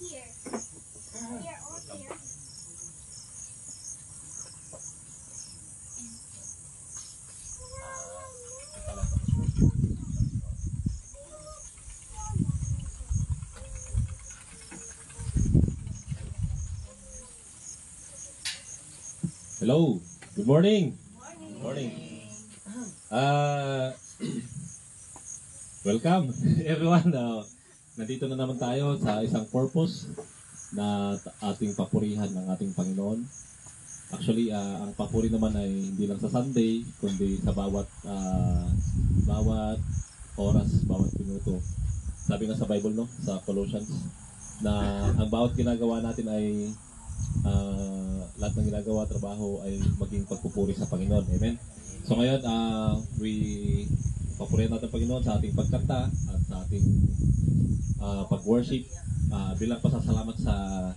Hello. Good morning. Morning. Welcome everyone. Nandito na naman tayo sa isang purpose na ating papurihan ng ating Panginoon. Actually, ang papuri naman ay hindi lang sa Sunday, kundi sa bawat oras, bawat minuto. Sabi nga sa Bible, no, sa Colossians, na ang bawat ginagawa natin ay lahat ng ginagawa, trabaho ay maging pagpupuri sa Panginoon. Amen? So ngayon, papurihan natin ang Panginoon sa ating pagkanta at sa ating pag-worship bilang pasasalamat sa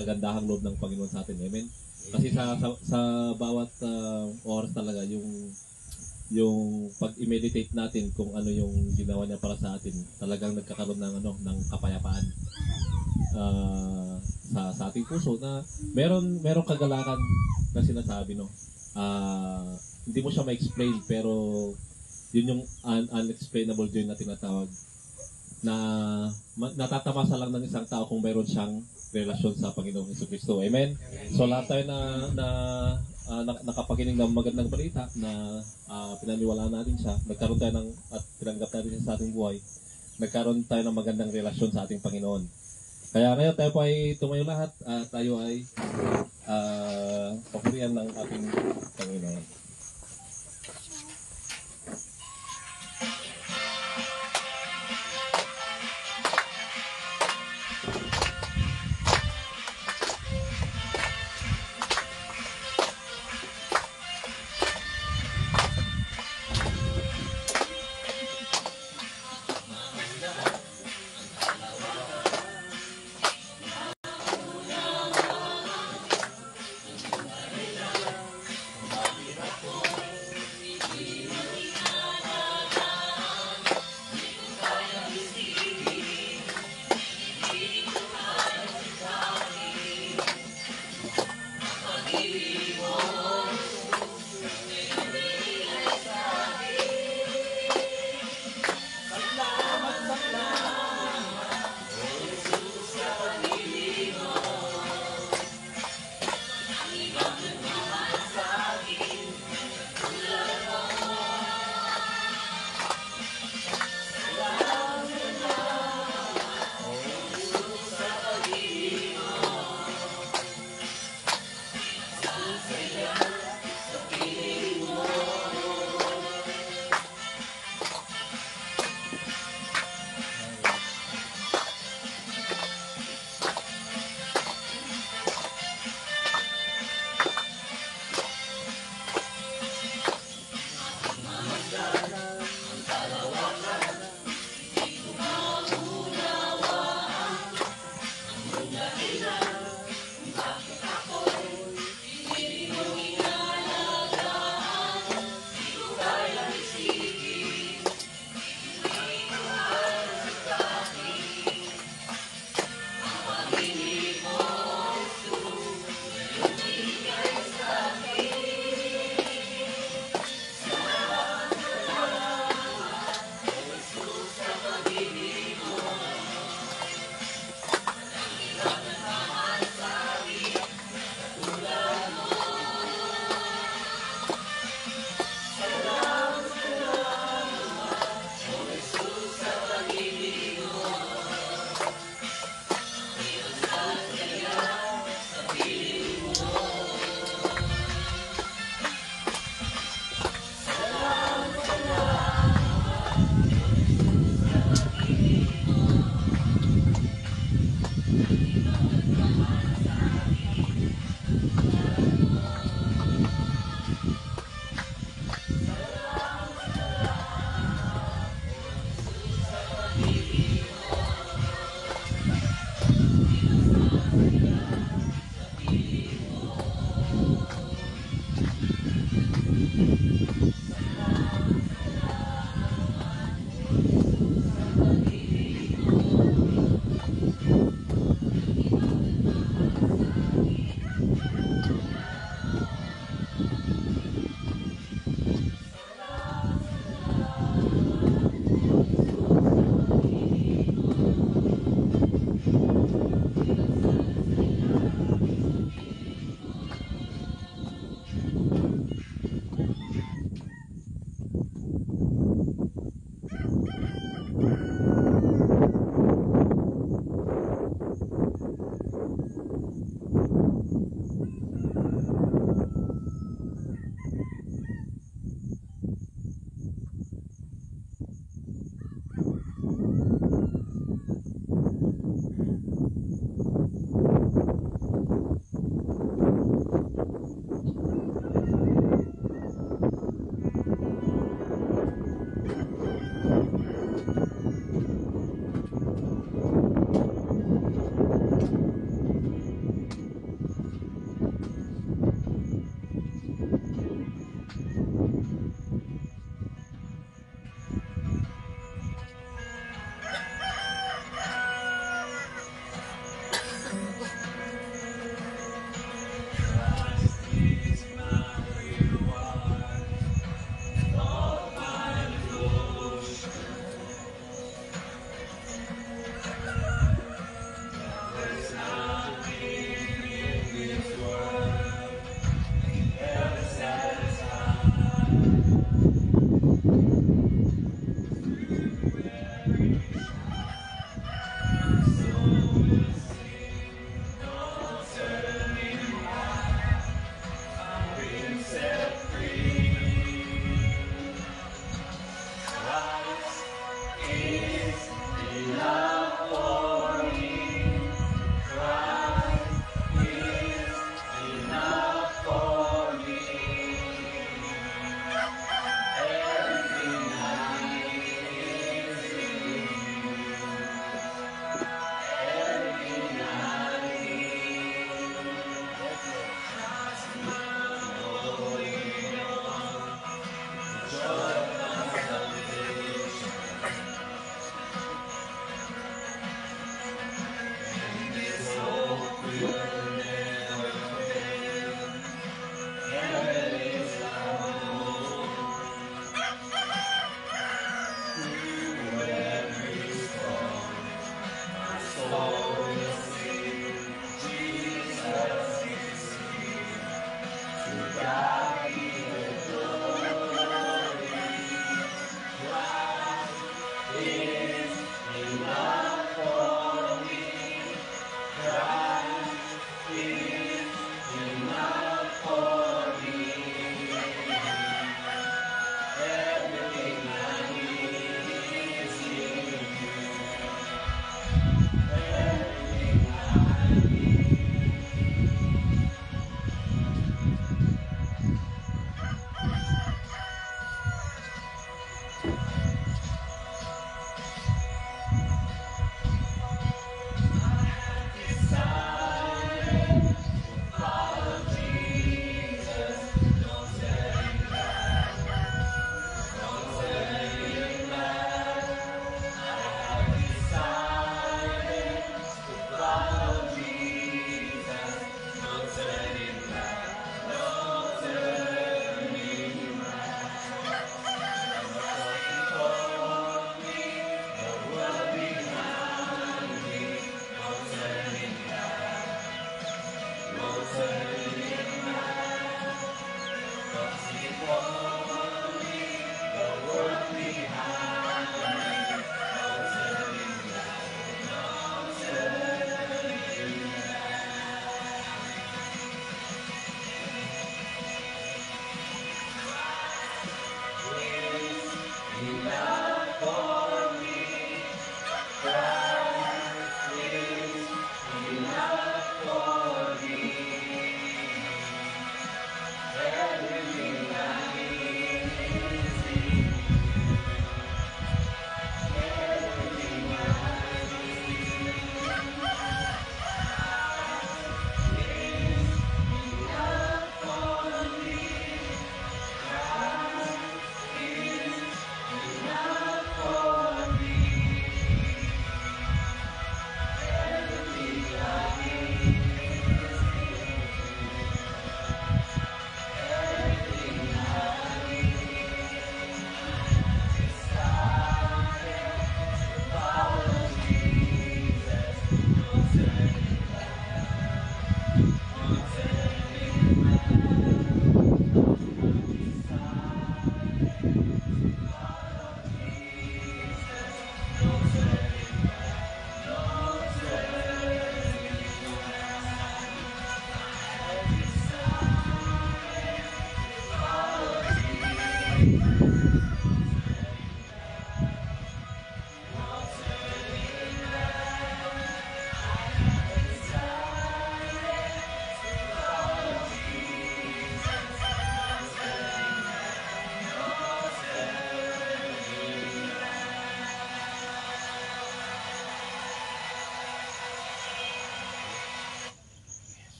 kagandahang loob ng Panginoon sa atin. Amen? Kasi sa bawat oras talaga, yung pag-meditate natin kung ano yung ginawa niya para sa atin, talagang nagkakaroon ng kapayapaan sa ating puso na meron kagalakan na sinasabi, no. Hindi mo siya ma-explain, pero yun yung unexplainable joy na tinatawag, na natatamasa lang ng isang tao kung meron siyang relasyon sa Panginoong Jesucristo. Amen? So lahat tayo nakapakinig ng magandang balita na pinaniwalaan natin siya, nagkaroon tayo at tinanggap natin siya sa ating buhay, nagkaroon tayo ng magandang relasyon sa ating Panginoon. Kaya ngayon tayo po ay tumayo lahat at tayo ay papurihan ng ating Panginoon.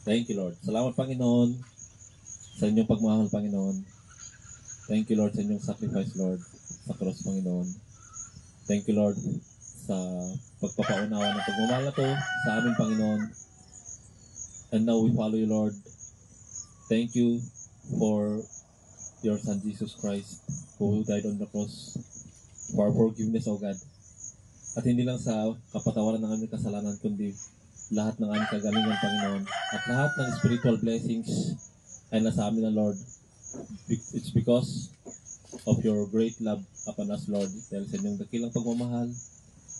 Thank you, Lord. Salamat, Panginoon, sa inyong pagmamahal, Panginoon. Thank you, Lord, sa inyong sacrifice, Lord, sa cross, Panginoon. Thank you, Lord, sa pagpapaunawa ng pagmamahal na to sa amin, Panginoon. And now we follow you, Lord. Thank you for your Son, Jesus Christ, who died on the cross for our forgiveness, O God. At hindi lang sa kapatawaran ng aming kasalanan, kundi lahat ng aming kagalingan, Panginoon. At lahat ng spiritual blessings ay nasa amin na, Lord. It's because of your great love upon us, Lord. Dahil sa inyong dakilang pagmamahal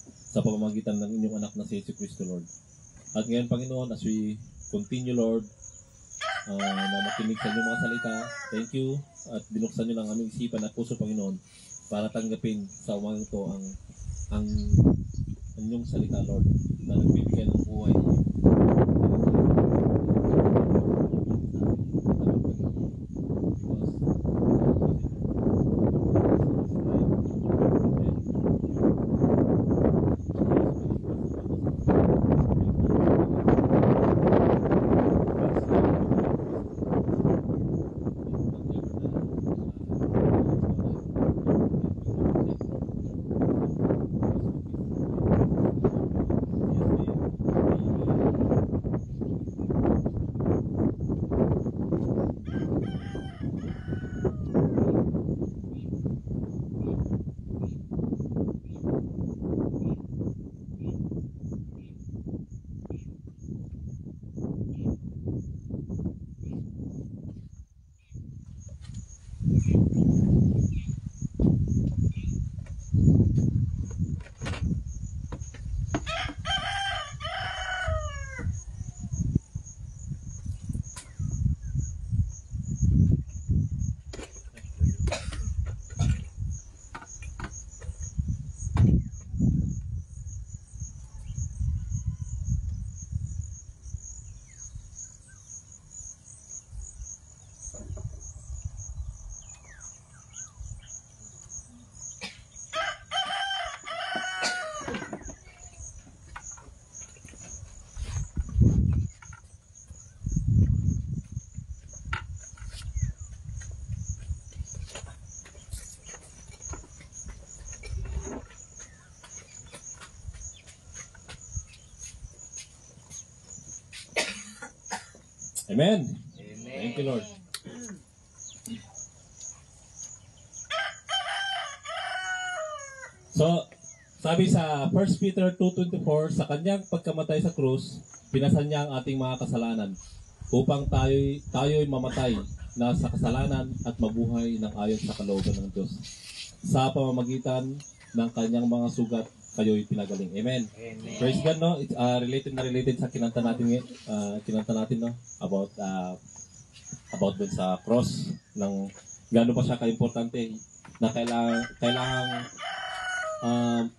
sa pamamagitan ng inyong anak na si Jesus Cristo, Lord. At ngayon, Panginoon, as we continue, Lord, na makinig sa inyong mga salita, thank you. At binuksan nyo ng aming isipan at puso, Panginoon, para tanggapin sa umagang ito ang inyong salita, Lord, na nagbibigay ng buhay. Amen. Thank you, Lord. So, sabi sa 1 Peter 2:24, sa kanyang pagkamatay sa krus, pinasan niya ang ating mga kasalanan upang tayo'y mamatay na sa kasalanan at mabuhay ng ayon sa kalooban ng Diyos. Sa pamamagitan ng kanyang mga sugat, kayo'y pinagaling. Amen. Amen. Praise God, no? It's related sa kinanta natin no? About dun sa cross ng gaano pa siya kaimportante na kailangang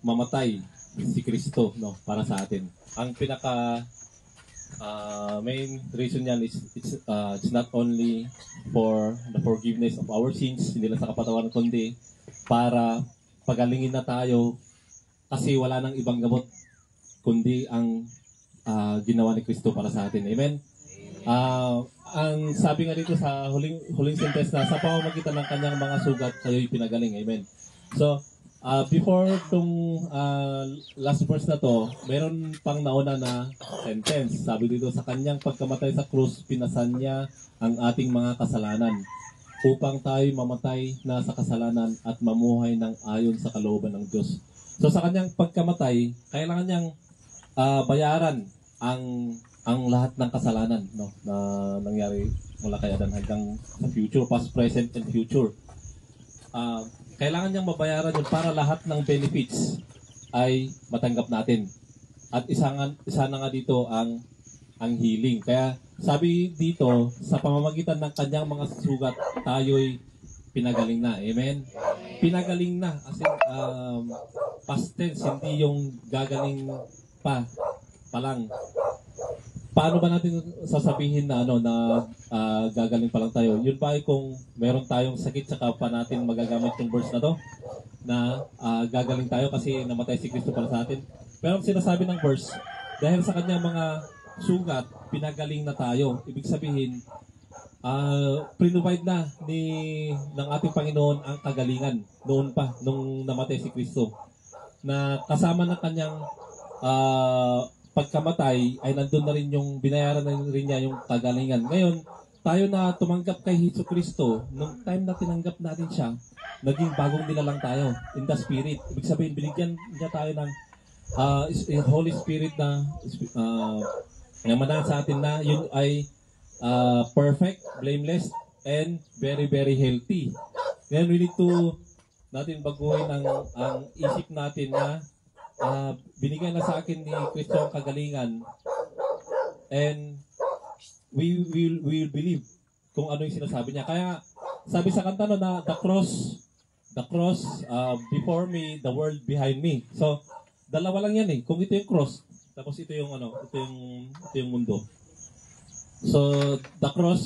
mamatay si Kristo, no, para sa atin. Ang pinaka main reason niyan is it's not only for the forgiveness of our sins, hindi lang sa kapatawaran, kundi para pagalingin na tayo kasi wala nang ibang gamot kundi ang ginawa ni Kristo para sa atin. Amen. Ang sabi nga dito sa huling sentence na sa pamamagitan ng kanyang mga sugat kayo'y pinagaling. Amen. So, before itong last verse na to, meron pang nauna na sentence. Sabi dito, sa kanyang pagkamatay sa krus, pinasan niya ang ating mga kasalanan upang tayo mamatay na sa kasalanan at mamuhay ng ayon sa kalooban ng Diyos. So sa kanyang pagkamatay, kailangan niyang bayaran ang lahat ng kasalanan, no, na nangyari mula kay Adan hanggang sa future, past, present, and future. Kailangan niyang mabayaran yun para lahat ng benefits ay matanggap natin. At isa na nga dito ang healing. Kaya sabi dito, sa pamamagitan ng kanyang mga sugat, tayo'y pinagaling na. Amen? Pinagaling na. As in, past tense, hindi yung gagaling pa lang. Paano ba natin sasabihin na gagaling pa lang tayo? Yun ba ay kung meron tayong sakit saka pa natin magagamit yung verse na to na gagaling tayo kasi namatay si Kristo para sa atin. Pero ang sinasabi ng verse, dahil sa kanyang mga sugat, pinagaling na tayo. Ibig sabihin, provide na ng ating Panginoon ang kagalingan noon pa, nung namatay si Kristo. Na kasama ng kanyang pagkamatay ay nandun na rin yung binayaran na rin niya yung kagalingan. Ngayon, tayo na tumanggap kay Hesus Kristo, nung time na tinanggap natin siya, naging bagong nilalang tayo in the Spirit. Ibig sabihin, binigyan niya tayo ng Holy Spirit na namanang sa atin na yun ay perfect, blameless, and very, very healthy. Ngayon, we need to natin baguhin ang isip natin na binigyan na sa akin ni Kristo ang kagalingan, and we will believe kung ano yung sinasabi niya. Kaya sabi sa kanta no, na the cross before me, the world behind me. So dalawa lang yan eh. Kung ito yung cross, tapos ito yung ito yung mundo. So the cross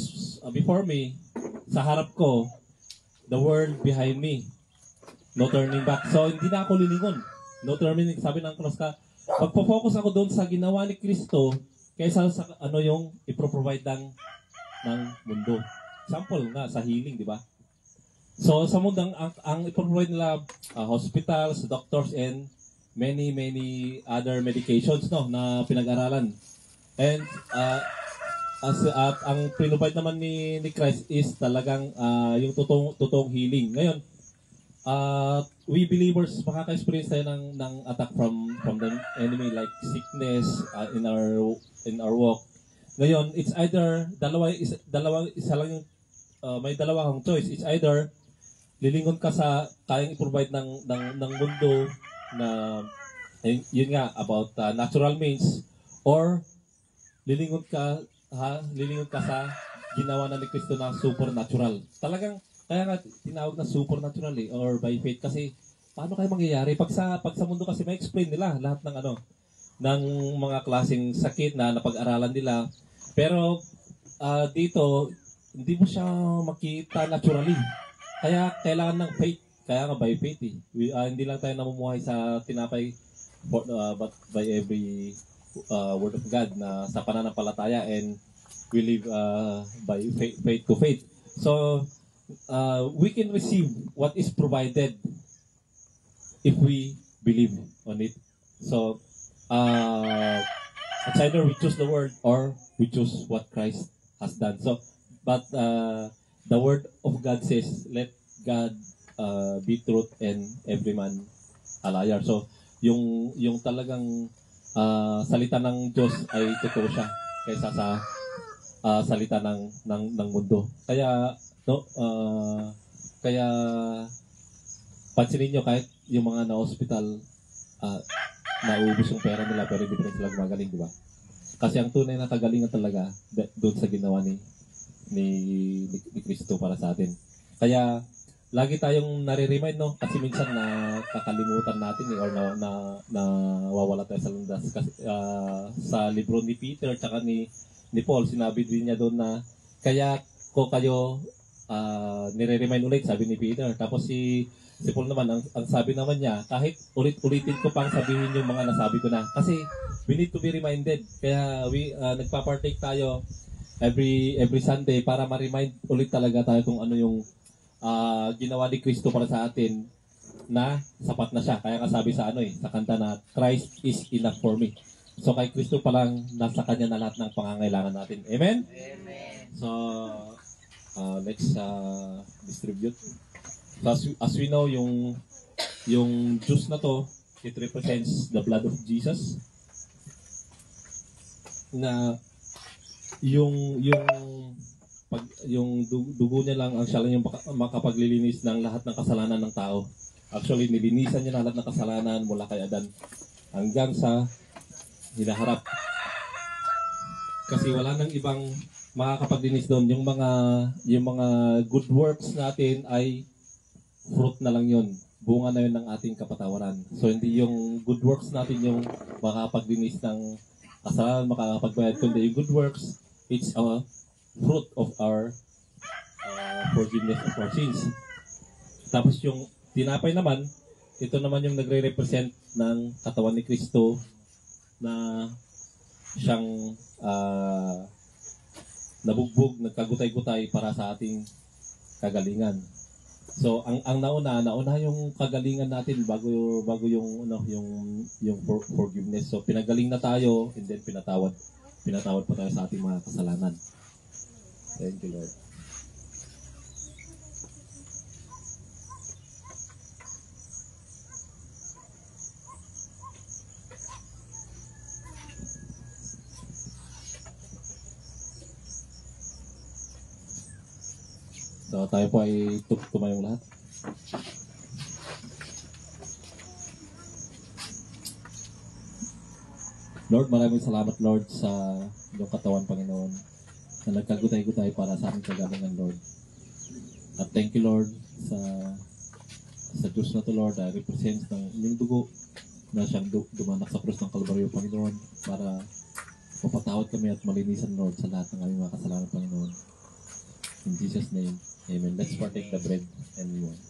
before me, sa harap ko, the world behind me. No turning back. So hindi na ako lilingon. No turning, sabi ng cross ka. Magpo-focus ako doon sa ginawa ni Kristo kaysa sa yung ipro-provide ng mundo. Example nga sa healing, di ba? So sa mundo ang ipro-provide nila hospitals, doctors, and many other medications na pinag-aralan. And ang provide naman ni Christ is talagang yung totoong healing. Ngayon, we believers makaka-experience tayo ng attack from the enemy, like sickness in our walk. Ngayon, it's either isa lang yung may dalawang choice. It's either lilingon ka sa kayang i-provide ng mundo na yun nga about natural means, or lilingon ka sa ginawa na ni Kristo na supernatural. Talagang kaya nga tinawag na supernatural or by faith, kasi paano kayo mangyayari pag sa mundo kasi may explain nila lahat ng mga klaseng sakit na napag-aralan nila, pero dito hindi mo siya makita naturally, kaya kailangan ng faith. Kaya nga by faith hindi lang tayo namumuhay sa tinapay but by every word of God na sa pananampalataya, and we live by faith to faith. So we can receive what is provided if we believe on it. So it's either we choose the word or we choose what Christ has done. So but the word of God says, let God be truth and every man a liar. So yung talagang salita ng Diyos ay totoo siya kaysa sa salita ng mundo. Kaya kaya pansinin nyo, kahit yung mga na-hospital, naubos yung pera nila pero hindi pa rin sila gumagaling, di ba? Kasi ang tunay na kagalingan talaga doon sa ginawa ni Kristo para sa atin. Kaya lagi tayong nare-remind, no? Kasi minsan na kakalimutan natin or na wawala tayo sa landas. Kasi sa libro ni Peter at ni Paul, sinabi din niya doon na kaya ko kayo nire-remind ulit, sabi ni Peter. Tapos si Paul naman, ang sabi naman niya, kahit ulit-ulitin ko pang sabihin yung mga nasabi ko na. Kasi we need to be reminded. Kaya nagpa-partake tayo every Sunday para ma-remind ulit talaga tayo kung ano yung ginawa ni Kristo para sa atin, na sapat na siya. Kaya kasabi sa sa kanta na Christ is enough for me. So kay Kristo pa lang, nasa Kanya na lahat ng pangangailangan natin. Amen? Amen. So let's distribute. So as we know, yung juice na to, it represents the blood of Jesus. Na yung dugo niya lang, ang siya lang yung makapaglilinis ng lahat ng kasalanan ng tao. Actually, nilinisan niya lahat ng kasalanan mula kay Adan hanggang sa hinaharap. Kasi wala nang ibang makakapaglinis doon. Yung mga good works natin ay fruit na lang yun. Bunga na yun ng ating kapatawaran. So hindi yung good works natin yung makakapaglinis ng kasalanan, makakapagbayad, kundi yung good works, it's a fruit of our forgiveness of our sins. Tapos yung tinapay naman, ito naman yung nagre-represent ng katawan ni Kristo na siyang nabugbog, nagkagutay-gutay para sa ating kagalingan. So ang nauna yung kagalingan natin bago yung forgiveness. So pinagaling na tayo and then pinatawad pa tayo sa ating mga kasalanan. Thank you, Lord. So tayo po ay tumayong lahat. Lord, maraming salamat, Lord, sa iyong katawan, Panginoon, na nagkagutay-gutay para sa aming kagalingan, Lord. At thank you, Lord, sa Diyos na to, Lord, na represents ng inyong dugo na siyang dumanak sa krus ng Kalbaryo, Panginoon, para mapatawad kami at malinisan, Lord, sa lahat ng aming mga kasalanan, Panginoon. In Jesus' name, amen. Let's partake the bread and wine.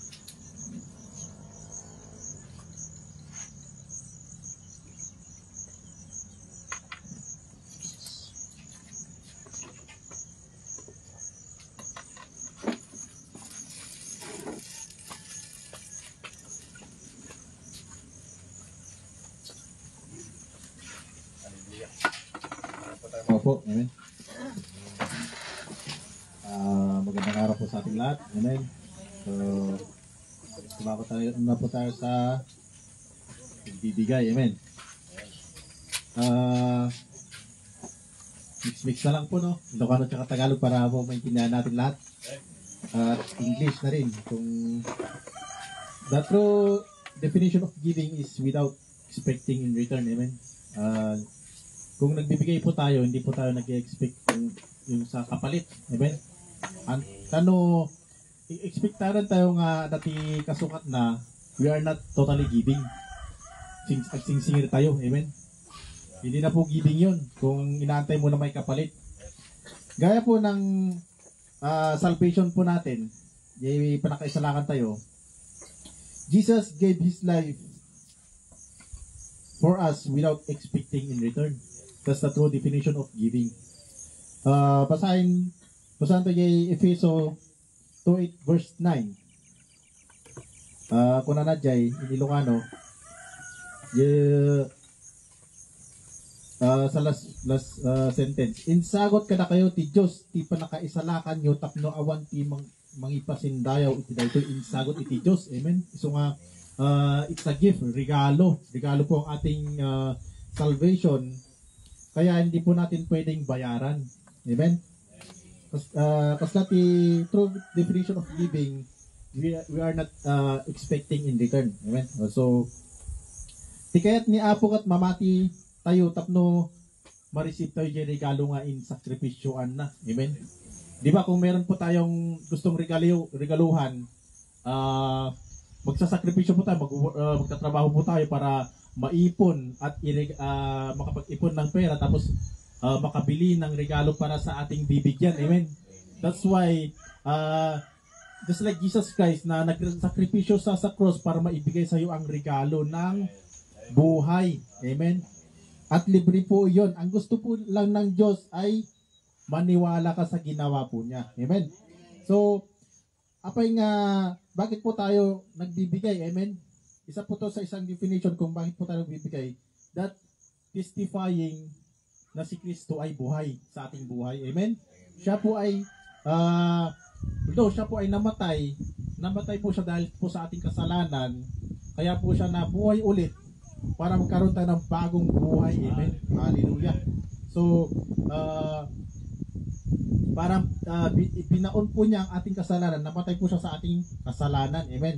Opo, amen. Magandang araw po sa ating lahat, amen. So, sumako tayo na po tayo sa bibigay, amen. Mix na lang po, no? Ilocano at Tagalog para po maintindihan natin lahat. At English na rin. Kung the true definition of giving is without expecting in return, amen. Kung nagbibigay po tayo, hindi po tayo nag-expect yung sa kapalit. Amen? Kano, expectaran tayo nga dati kasukat na we are not totally giving. Singsingir tayo. Amen? Hindi na po giving yun kung inaantay mo na may kapalit. Gaya po ng salvation po natin, panakaisalakan tayo, Jesus gave His life for us without expecting in return. That's the true definition of giving. Basahin to yung Efeso 2:8 verse 9. Kung nanadjay, inilocano, sa last sentence. Insagot kada kayo ti Diyos, ti panakaisalakan nyo, tapno awan ti mangipasindayaw, iti dayto insagot iti Diyos. Amen? So nga, it's a gift, regalo. Regalo po ang ating salvation. Kaya hindi po natin pwedeng bayaran. Amen? Kasi true definition of giving, we are not expecting in return. Amen? So, tikayat ni Apo kat mamati tayo tapno ma-receive tayo yung regalo nga in sakripisyoan na. Amen? Di ba kung meron po tayong gustong regaluhan, magsasakripisyo po tayo, magtatrabaho po tayo para maipon at makapag-ipon ng pera tapos makabili ng regalo para sa ating bibigyan. Amen. That's why just like Jesus Christ na nagsakripisyo sa cross para maibigay sa iyo ang regalo ng buhay. Amen. At libre po 'yon. Ang gusto po lang ng Diyos ay maniwala ka sa ginawa po niya. Amen. So, apay nga bakit po tayo nagbibigay? Amen. Isa po to sa isang definition kung bakit po tayo nagbibigay. That testifying na si Kristo ay buhay sa ating buhay. Amen? Siya po ay, siya po ay namatay po siya dahil po sa ating kasalanan. Kaya po siya nabuhay ulit para magkaroon tayo ng bagong buhay. Amen? Hallelujah. So, parang binaon po niya ang ating kasalanan. Namatay po siya sa ating kasalanan. Amen?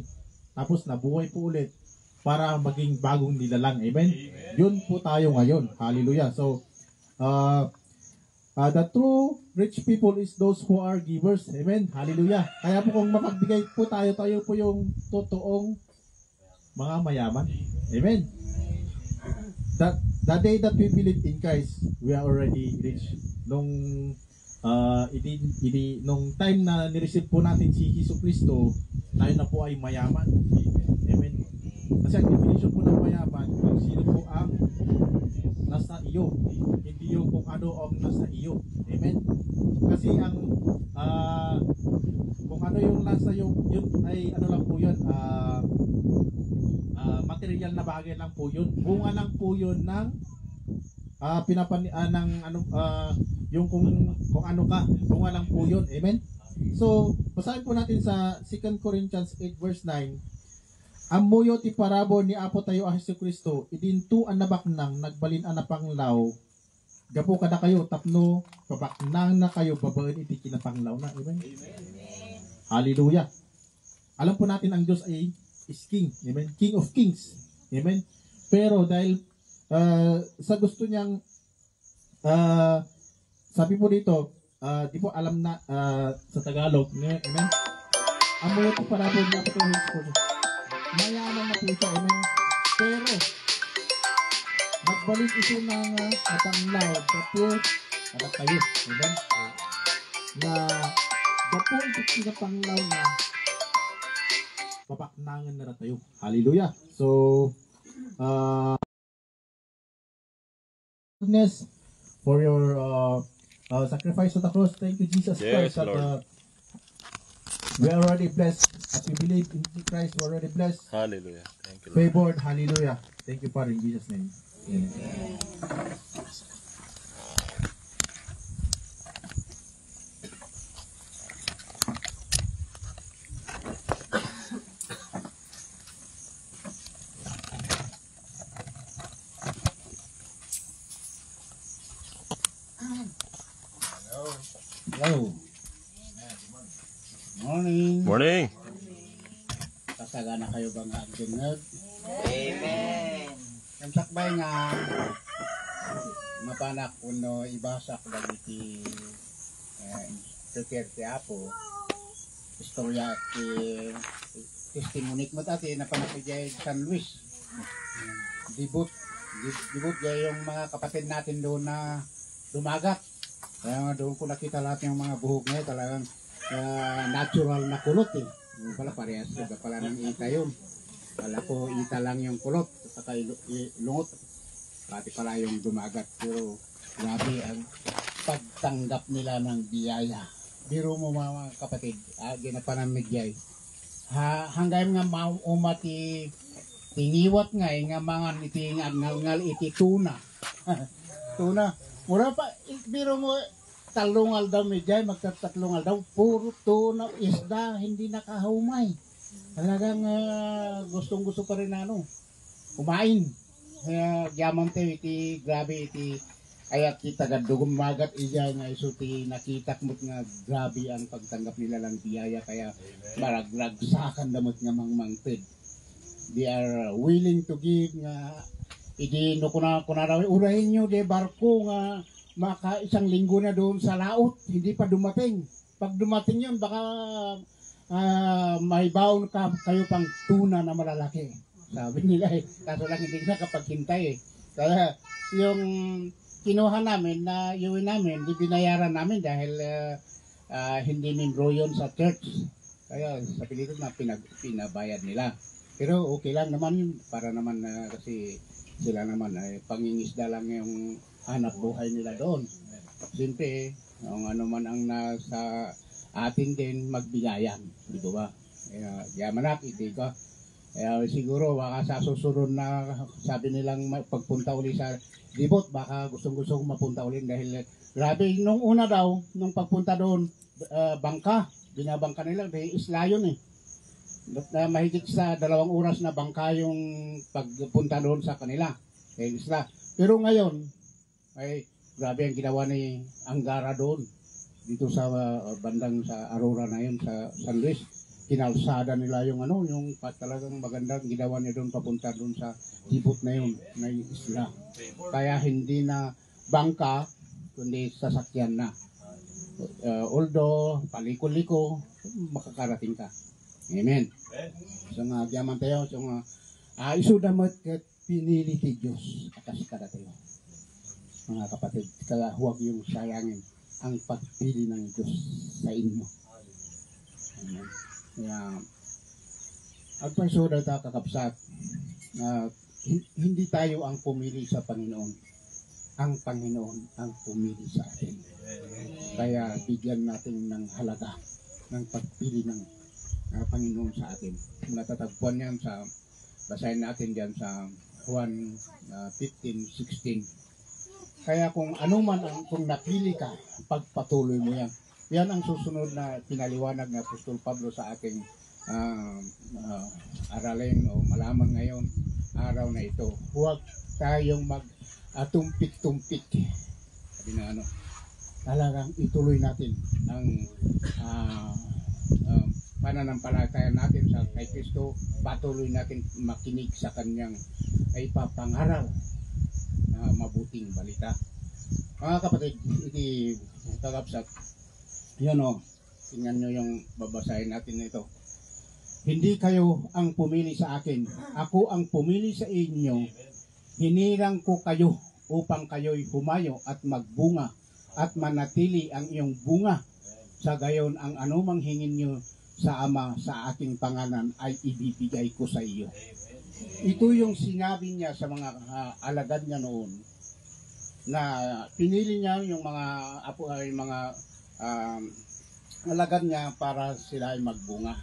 Tapos nabuhay po ulit para maging bagong nilalang. Amen? Yun po tayo ngayon. Hallelujah. So, the true rich people is those who are givers. Amen? Hallelujah. Kaya po kung mapagbigay po tayo po yung totoong mga mayaman. Amen? The day that we believe in Christ, we are already rich. Nung time na nireceive po natin si Hesus Kristo, tayo na po ay mayaman. Amen. Kasi ang definition po ng mayaman, kung sino po ang nasa iyo. Hindi ano ang nasa iyo. Amen. Kasi ang kung ano yung nasa iyo, yun ay ano lang po yun, material na bagay lang po yun. Bunga lang po yun ng ng ano yung kung ano ka, bunga lang po yun. Amen. So, basahin po natin sa 2 Corinthians 8 verse 9. Amuyo ti parabo ni Apo tayo a Jesucristo, idintu an nabaknang nagbalin an napanglaw. Gapo kada kayo tapno babaknang na kayo babaen iti kinapanglaw na. Amen. Hallelujah. Alam po natin ang Diyos ay is King. Amen. King of Kings. Amen. Pero dahil sa gusto niyang sabi po dito, di po alam na sa Tagalog. Amen. Amuyo ti parabo ni Apo tayo Jesucristo. Mayaman na po siya, amen. Pero, nagbalik ito ng matanglaw, tapos, harap tayo, amen. Na, dapo ito pinapanglaw na, papaknangan na tayo. Hallelujah. So, goodness, for your sacrifice on the cross. Thank you, Jesus Christ. That, we are already blessed. As we believe in Christ, we are already blessed. Hallelujah. Thank you, Lord. Favored. Hallelujah. Thank you, Father, in Jesus' name. Amen. Hello. Morning. Morning. Kasagana kayo ba nga agdungag? Amen. Ang sakbay nga mapanak kuno ibasa ko dagiti Duterte Apo. Istorya ti testimonik mo tati na panakijay San Luis. Dibut gaya yung mga kapatid natin doon na dumagat. Kaya nga doon ko nakita lahat yung mga buhok niya talagang natural na kulot eh. Yung pala parehas iba pala ng ita yun. Pala ko ita lang yung kulot saka lungot. Pati pala yung dumagat. Pero grabe ang pagtanggap nila ng biyaya. Biro mo mga kapatid, ginapanamigyay. Hanggang nga maumati tingiwat nga mga nitingan ngal iti tuna. Tuna. Mura pa, biro mo talungal daw medjay, magtatatlungal daw, puro tuna, isda, hindi nakahumay. Talagang gustong-gusto pa rin kumain. Kaya yaman tayo, iti grabe, iti ayat kita gadugong magat iya nga iso ti nakitak mo't nga grabe ang pagtanggap nila lang biyaya, kaya maragsakan damot nga mangmangpid. They are willing to give nga idi no kuna raw urahin nyo de barko nga maka isang linggo na doon sa laot, hindi pa dumating. Pag dumating yun baka may baon kayo pang tuna na malalaki, sabi nila eh. Kaso lang hindi na kapag hintay eh. Kaya yung kinuha namin na iuwi namin, di binayaran namin dahil hindi membro yun sa church. Kaya sa Pilipinas na pinabayad nila. Pero okay lang naman yun para naman kasi sila naman ay pangingisda lang yung hanap buhay nila doon. Siyempre, ang ano man ang nasa atin din magbigayan, di ba? Kaya yamanak, iti ka. Kaya siguro baka sa susunod na sabi nilang pagpunta uli sa Dibot, baka gustong-gusto kong mapunta uli dahil grabe, nung una daw, nung pagpunta doon, bangka, binabangka nila, dahil isla yun eh. Mahigit sa 2 oras na bangka yung pagpunta doon sa kanila, dahil isla. Pero ngayon, ay grabe ang ginawa ni Angara doon, dito sa bandang sa Aurora na yun, sa San Luis. Kinalsada nila yung yung talagang magandang ginawa niya doon papunta doon sa Dibot na yun, na yung isla. Kaya hindi na bangka, kundi sasakyan na. Although, paliko-liko, makakarating ka. Amen. So nga, diyaman tayo. So nga, isuda mo at pinili ti Diyos akas kada tayo. Mga kapatid, kaya huwag yung sayangin ang pagpili ng Diyos sa inyo. Amen. Kaya, ang pagsuda tayo kakapsat, hindi tayo ang pumili sa Panginoon. ang Panginoon ang pumili sa atin. Kaya bigyan natin ng halaga ng pagpili ng Panginoon sa atin. Natatagpuan yan sa, basahin natin dyan sa Juan 15:16. Kaya kung ano man kung napili ka, pagpatuloy mo yan. Yan ang susunod na pinaliwanag ng Apostol Pablo sa ating aralin o malaman ngayon araw na ito. Huwag tayong tumpik-tumpik. Sabi na talagang ituloy natin ang pananampalataya natin sa kay Kristo. Patuloy natin makinig sa kanyang ay papangaral na mabuting balita. Mga kapatid, iti kagapsat, tingnan nyo yung babasahin natin nito. Hindi kayo ang pumili sa akin, ako ang pumili sa inyo. Hinirang ko kayo upang kayo'y humayo at magbunga at manatili ang iyong bunga. Sa gayon, ang anumang hingin nyo sa Ama sa aking pangalan ay ibibigay ko sa iyo. Ito yung sinabi niya sa mga alagad niya noon na pinili niya yung mga alagad niya para sila ay magbunga.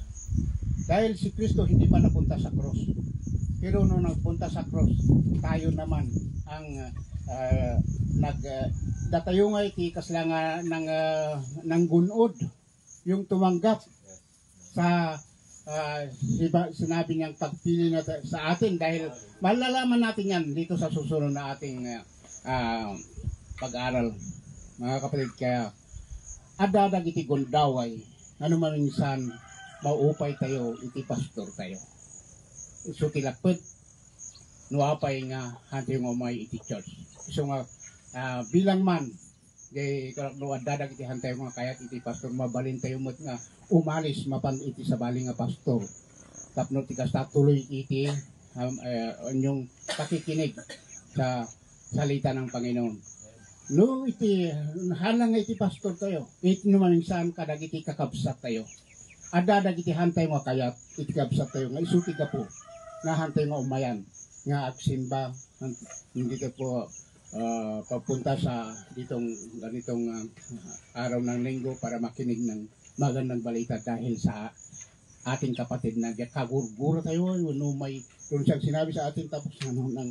Dahil si Kristo hindi pa napunta sa cross. Pero nung nagpunta sa cross, tayo naman ang datayungay ti kaslanga ng gunod, yung tumanggap sa sinabi niyang pagpili na sa atin, dahil malalaman natin yan dito sa susunod na ating pag-aral, mga kapatid. Kaya adadag iti gondaway ano maminsan maupay tayo iti pastor tayo, so tilapet nuapay nga hantay nga umay iti church. So nga bilang man no adadag iti hantay nga kayat iti pastor mabalin tayo mo't nga umalis mapan iti sabali nga pastor tapno tikas tatuloy iti inyong pakikinig sa salita ng Panginoon. No iti halang iti pastor tayo, iti naman saan kadag iti kakabsat tayo. Adadag iti hantay nga kayat iti kakabsat tayo nga isuti ka po nga hantay nga umayan nga agsimba, hindi ka po papunta sa ganitong araw ng linggo para makinig ng magandang balita dahil sa ating kapatid na kagurgura tayo, may doon siyang sinabi sa ating tapos ng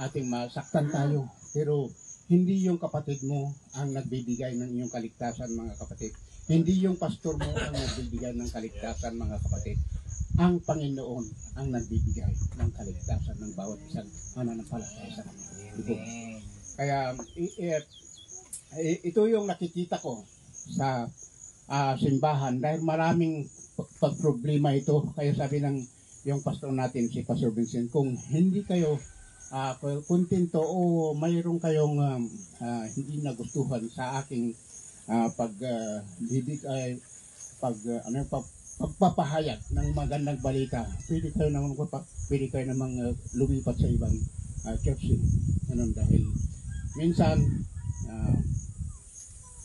ating masaktan tayo. Pero hindi yung kapatid mo ang nagbibigay ng iyong kaligtasan, mga kapatid. Hindi yung pastor mo ang nagbibigay ng kaligtasan, mga kapatid. Ang Panginoon ang nagbibigay ng kaligtasan ng bawat isang mananampalataya sa Kanya. Kaya ito yung nakikita ko sa simbahan dahil maraming pagproblema ito. Kaya sabi ng yung pastor natin, si Pastor Vincent, kung hindi kayo kontento o mayroon kayong hindi nagustuhan sa aking pagpapahayag ng magandang balita, pwede kayo namang lumipat sa ibang church. Dahil minsan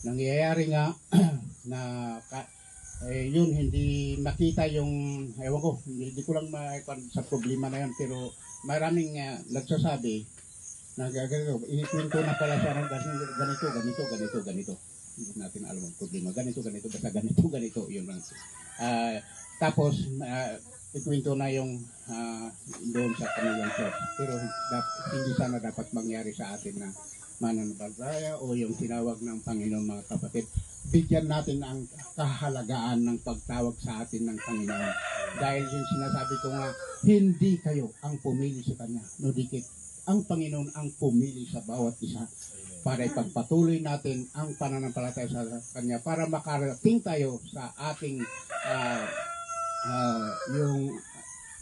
nangyayari nga na yun hindi makita yung ewan ko, hindi ko lang sa problema na yan, pero maraming nagsasabi na ikwento na pala siya ng ganito. Hindi natin alam ang problema. Ganito, basta ganito, yun lang. Tapos, ikwento na yung doon sa kanilang church. Pero hindi sana dapat mangyari sa atin na mananampalataya o yung tinawag ng Panginoon, mga kapatid. Bigyan natin ang kahalagaan ng pagtawag sa atin ng Panginoon. Dahil yung sinasabi ko nga, hindi kayo ang pumili sa Kanya. No, dikit. Ang Panginoon ang pumili sa bawat isa para ipagpatuloy natin ang pananampalataya sa Kanya para makarating tayo sa ating yung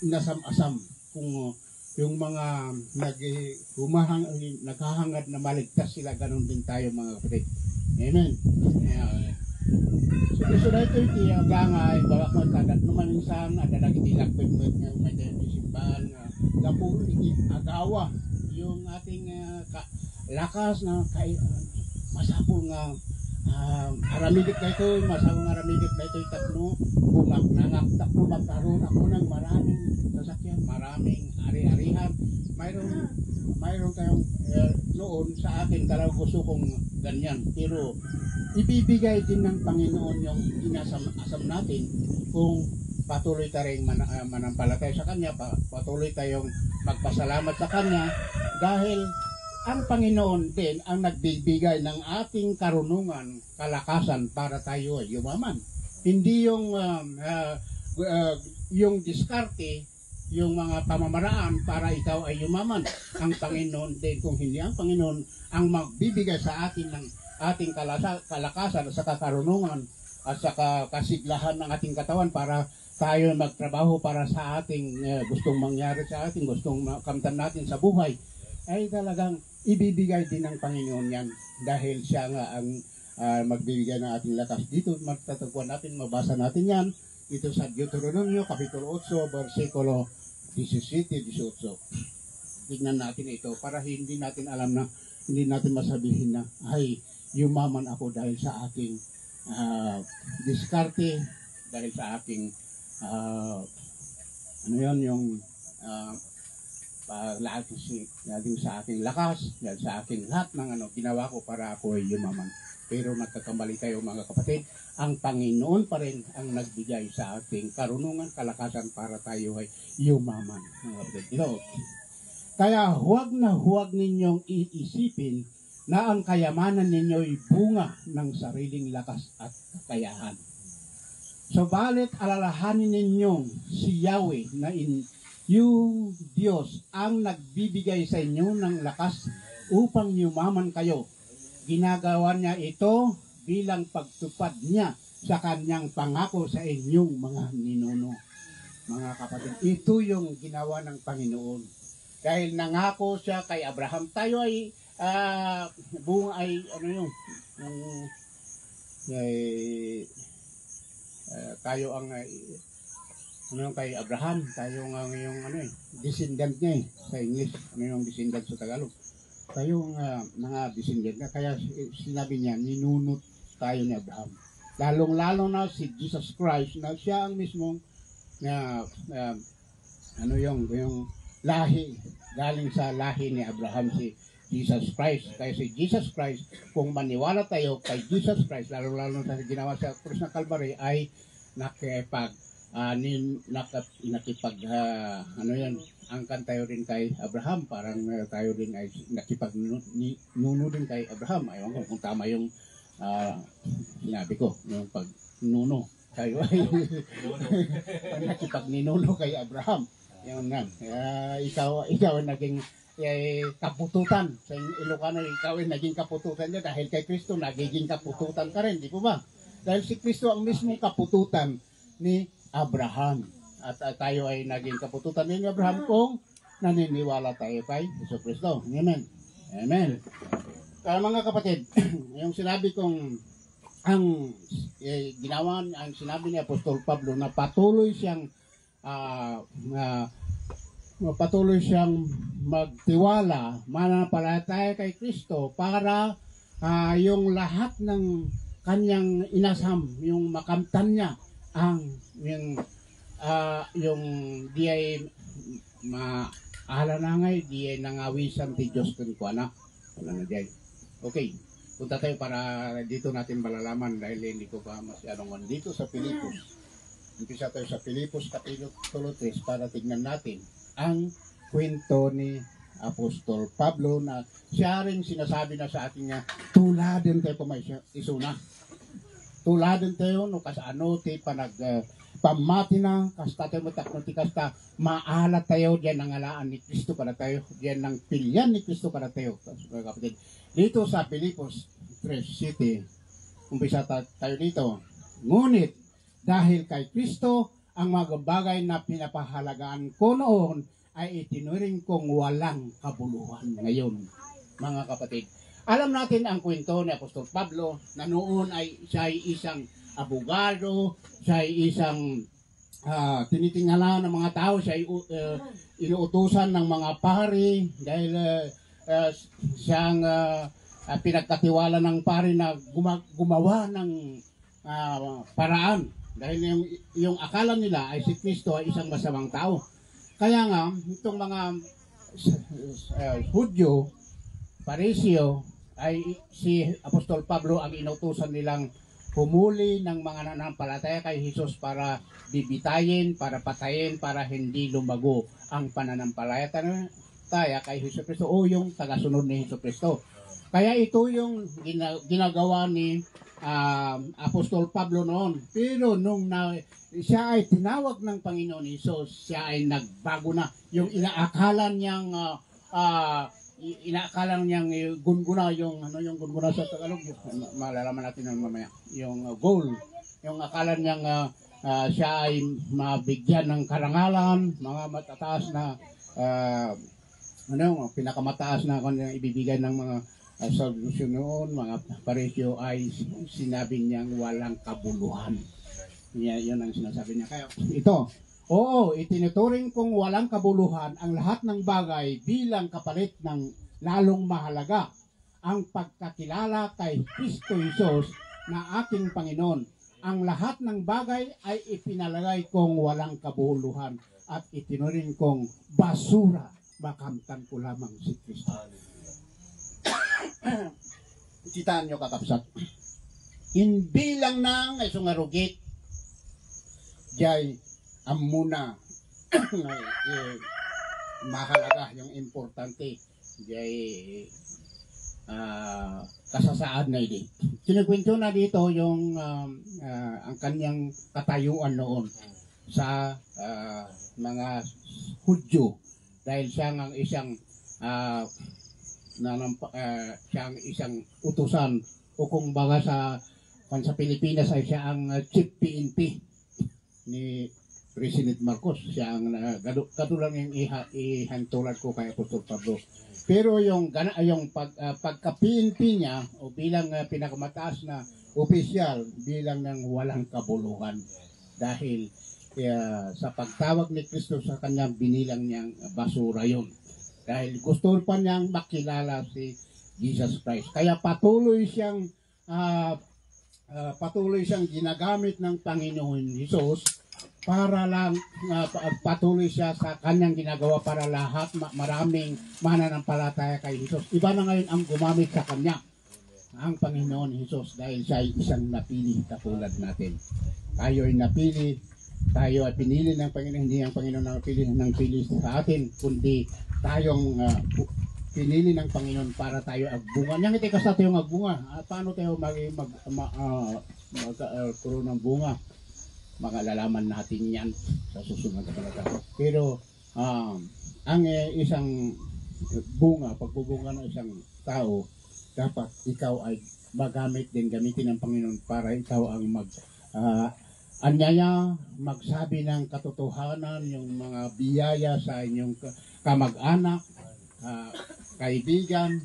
inasam-asam kung yung mga naghahangad na maligtas sila, ganun din tayo, mga kapatid. Amen. So dito iti agangay bawak magkadat naman minsan ada lagi dilakpit nga may simbahan gapo iti agawa yung ating lakas na masapol nga aramidit na ito, masapol nga aramidit na ito tatlo bumak nangak taklo magkaroon ako ng maraming sasakyan, maraming ari-arihan, mayroon tayong noon sa akin talagang gusto kong ganyan. Pero ibibigay din ng Panginoon yung inasam natin kung patuloy tayong manampalataya sa Kanya, patuloy tayong magpasalamat sa Kanya dahil ang Panginoon din ang nagbibigay ng ating karunungan, kalakasan para tayo ay yumaman. Hindi yung diskarte, yung mga pamamaraan para ikaw ay yumaman. Ang Panginoon din, kung hindi ang Panginoon ang magbibigay sa atin ng ating kalakasan at saka karunungan at saka kasiglahan ng ating katawan para tayo magtrabaho para sa ating gustong mangyari sa ating, gustong makamtan natin sa buhay, ay talagang ibibigay din ng Panginoon yan dahil siya nga ang magbibigay ng ating lakas. Dito matatagpuan natin, mabasa natin yan dito sa Deuteronomio Kapitulo 8, versikulo 17-18. Tignan natin ito para hindi natin alam na, hindi natin masabihin na ay yumaman ako dahil sa aking diskarte, dahil sa aking lahat sa aking lakas, dahil sa aking lahat ng ginawa ko para ako ay yumaman. Pero nagkakamali tayo mga kapatid, ang Panginoon pa rin ang nagbigay sa ating karunungan, kalakasan para tayo ay yumaman. Mga kapatid, ito. Kaya huwag na huwag ninyong iisipin na ang kayamanan ninyo ay bunga ng sariling lakas at kakayahan. Subalit alalahanin ninyong si Yahweh na yung Diyos ang nagbibigay sa inyo ng lakas upang yumaman kayo. Ginagawa niya ito bilang pagtupad niya sa kanyang pangako sa inyong mga ninuno. Mga kapatid, ito yung ginawa ng Panginoon. Dahil nangako siya kay Abraham, tayo ay tayo ang kay Abraham, tayo ang yung descendant niya sa English, yung descendant sa Tagalog. Tayo mga descendant na, kaya sinabi niya, ninunot tayo ni Abraham. Lalong-lalo na si Jesus Christ na siya ang mismong yung lahi, galing sa lahi ni Abraham si Jesus Christ. Kaya si Jesus Christ, kung maniwala tayo kay Jesus Christ, lalo-lalo na sa ginawa sa krus ng Calvary, ay angkan tayo rin kay Abraham. Parang tayo rin ay nakipagnuno din kay Abraham. Ayaw ko kung tama yung sinabi ko, yung pagnuno. Tayo ay nakipagninuno kay Abraham. Yung nga, ikaw ay naging kapututan. Sa Ilocano, ikaw ay naging kapututan niya dahil kay Kristo nagiging kapututan ka rin, di po ba? Dahil si Kristo ang mismong kapututan ni Abraham. At tayo ay naging kapututan ni Abraham kung naniniwala tayo kay Hesus Kristo. Amen. Amen. Kaya mga kapatid, yung sinabi kong ang sinabi ni Apostol Pablo na patuloy siyang magtiwala, mananampalataya kay Kristo para yung lahat ng kanyang inasam, yung makamtan niya ang yung di ay maalanangay, di ay nangawisan ti Diyos kuana. Wala na diyan. Okay, punta tayo para dito natin malalaman dahil hindi ko pa masyadong dito sa Pilipos. Umpisa tayo sa Pilipos Kapitulo 3 para tignan natin ang kwento ni Apostol Pablo na siya rin sinasabi na sa atin niya, tuladin tayo isuna. Tuladin tayo no kasano ti pamati na kasta tayo matakno ti kasta maalat tayo diyan ng alaan ni Kristo para tayo, diyan ng pilyan ni Kristo para tayo. Kapatid, dito sa Pilipos 3:7, umpisa tayo dito. Ngunit dahil kay Kristo ang mga bagay na pinapahalagaan ko noon ay itinuring kong walang kabuluhan ngayon. Mga kapatid, alam natin ang kwento ni Apostol Pablo na noon ay siya ay isang abogado, siya ay isang tinitingala ng mga tao, siya ay inuutusan ng mga pari dahil siyang pinagkatiwala ng pari na gumawa ng paraan. Dahil yung akala nila ay si Kristo ay isang masamang tao. Kaya nga, itong mga Hudyo, Parisio, ay si Apostol Pablo ang inutusan nilang humuli ng mga nananampalataya kay Jesus para bibitayin, para patayin, para hindi lumago ang pananampalataya kay Hesus Kristo o yung tagasunod ni Hesus Kristo. Kaya ito yung ginagawa ni Apostol Pablo noon. Pero nung siya ay tinawag ng Panginoon Hesus, siya ay nagbago na. Yung inaakala niyang gunguna, yung gunguna sa Tagalog, malalaman natin ng mamaya, yung goal, yung akala niyang siya ay mabigyan ng karangalan, mga matataas na pinakamataas na kanyang ibibigay ng mga solusyon noon, mga Parisyo, ay sinabi niyang walang kabuluhan. Yan ang sinasabi niya. Kaya ito, oo, itinuturing kong walang kabuluhan ang lahat ng bagay bilang kapalit ng lalong mahalaga ang pagkakilala kay Kristo Jesus na aking Panginoon. Ang lahat ng bagay ay ipinalagay kong walang kabuluhan at itinuring kong basura, makamtan ko lamang si Kristo. Titaan nyo kakapsat. Bilang ng ay sungarugit, jay amuna mahalaga yung importante jay kasasaad na ito. Sinikwento na dito yung ang kanyang katayuan noon sa mga Hudyo dahil siya ang isang siyang isang utusan o kung baga sa Pilipinas ay siya ang chief PNP ni President Marcos. Siya ang katulad yung ihantulad ko kay Apostol Pablo. Pero yung pagka-PNP niya o bilang pinakamataas na opisyal, bilang ng walang kabuluhan dahil sa pagtawag ni Kristo sa kanya, binilang niyang basura yon. Dahil gusto pa niyang makilala si Jesus Christ. Kaya patuloy siyang ginagamit ng Panginoon Jesus para lang patuloy siya sa kanyang ginagawa para lahat maraming mananampalataya kay Jesus. Iba na ngayon ang gumamit sa kanya, ang Panginoon Jesus, dahil siya ay isang napili katulad natin. Tayo ay napili, tayo ay pinili ng Panginoon, hindi ang Panginoon ang pili sa atin, kundi tayong pinili ng Panginoon para tayo agbunga. Yang iti kasat yung agbunga. Paano tayo magkaroon ng bunga? Makalalaman natin yan sa susunod na talaga. Pero ang isang bunga, pagbubunga ng isang tao, dapat ikaw ay gamitin ng Panginoon para ikaw ang anyaya, magsabi ng katotohanan, yung mga biyaya sa inyong kamag-anak, kaibigan,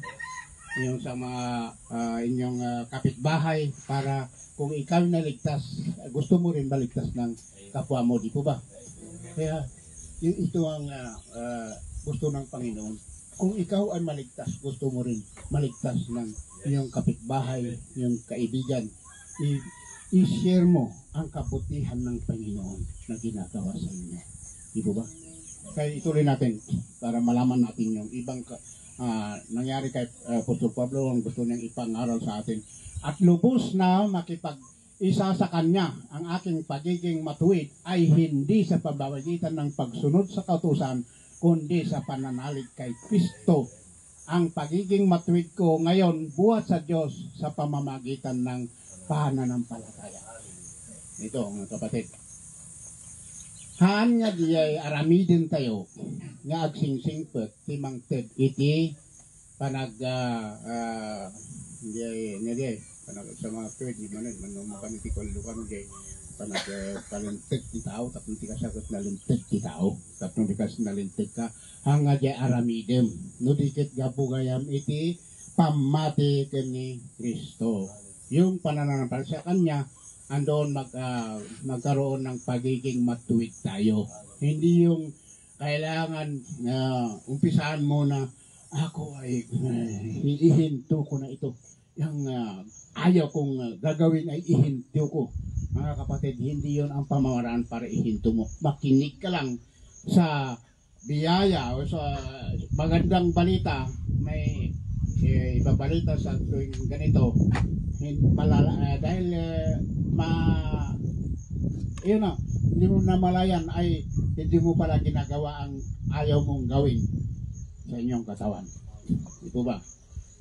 yung sa mga inyong kapitbahay, para kung ikaw naligtas, gusto mo rin maligtas ng kapwa mo, di po ba? Kaya ito ang gusto ng Panginoon. Kung ikaw ay maligtas, gusto mo rin maligtas ng iyong kapitbahay, iyong kaibigan. I-share mo ang kabutihan ng Panginoon na ginagawa sa inyo. Di po ba? Kaya ituloy natin para malaman natin yung ibang nangyari kay Apostol Pablo, ang gusto niyang ipangaral sa atin. At lubos na makipag-isa sa kanya, ang aking pagiging matuwid ay hindi sa pamamagitan ng pagsunod sa kautusan, kundi sa pananalig kay Kristo. Ang pagiging matuwid ko ngayon buhat sa Diyos sa pamamagitan ng pananampalataya. Ito mga kapatid. Haan nga diyay aramidin tayo nga agsingsingpet timang ted iti panag panag sa mga pwede di manan manumakan iti kalukan jay panag palintek ti tao tapno ti kasagot na lintek ti tao tapno di kas nalintek ka hanga jay aramidem no dikit gapugayam iti pamati ken Kristo. Yung pananampalataya sa kanya andoon magkaroon ng pagiging matuwid tayo. Hindi yung kailangan umpisaan mo na ako ay ihinto ko na ito. Yung ayaw kong gagawin ay ihinto ko. Mga kapatid, hindi yon ang pamamaraan para ihinto mo. Makinig ka lang sa biyaya o sa magandang balita, may ibabalita sa tuwing ganito, dahil yun na, hindi mo namalayan ay hindi mo pala ginagawa ang ayaw mong gawin sa inyong katawan. Ito ba?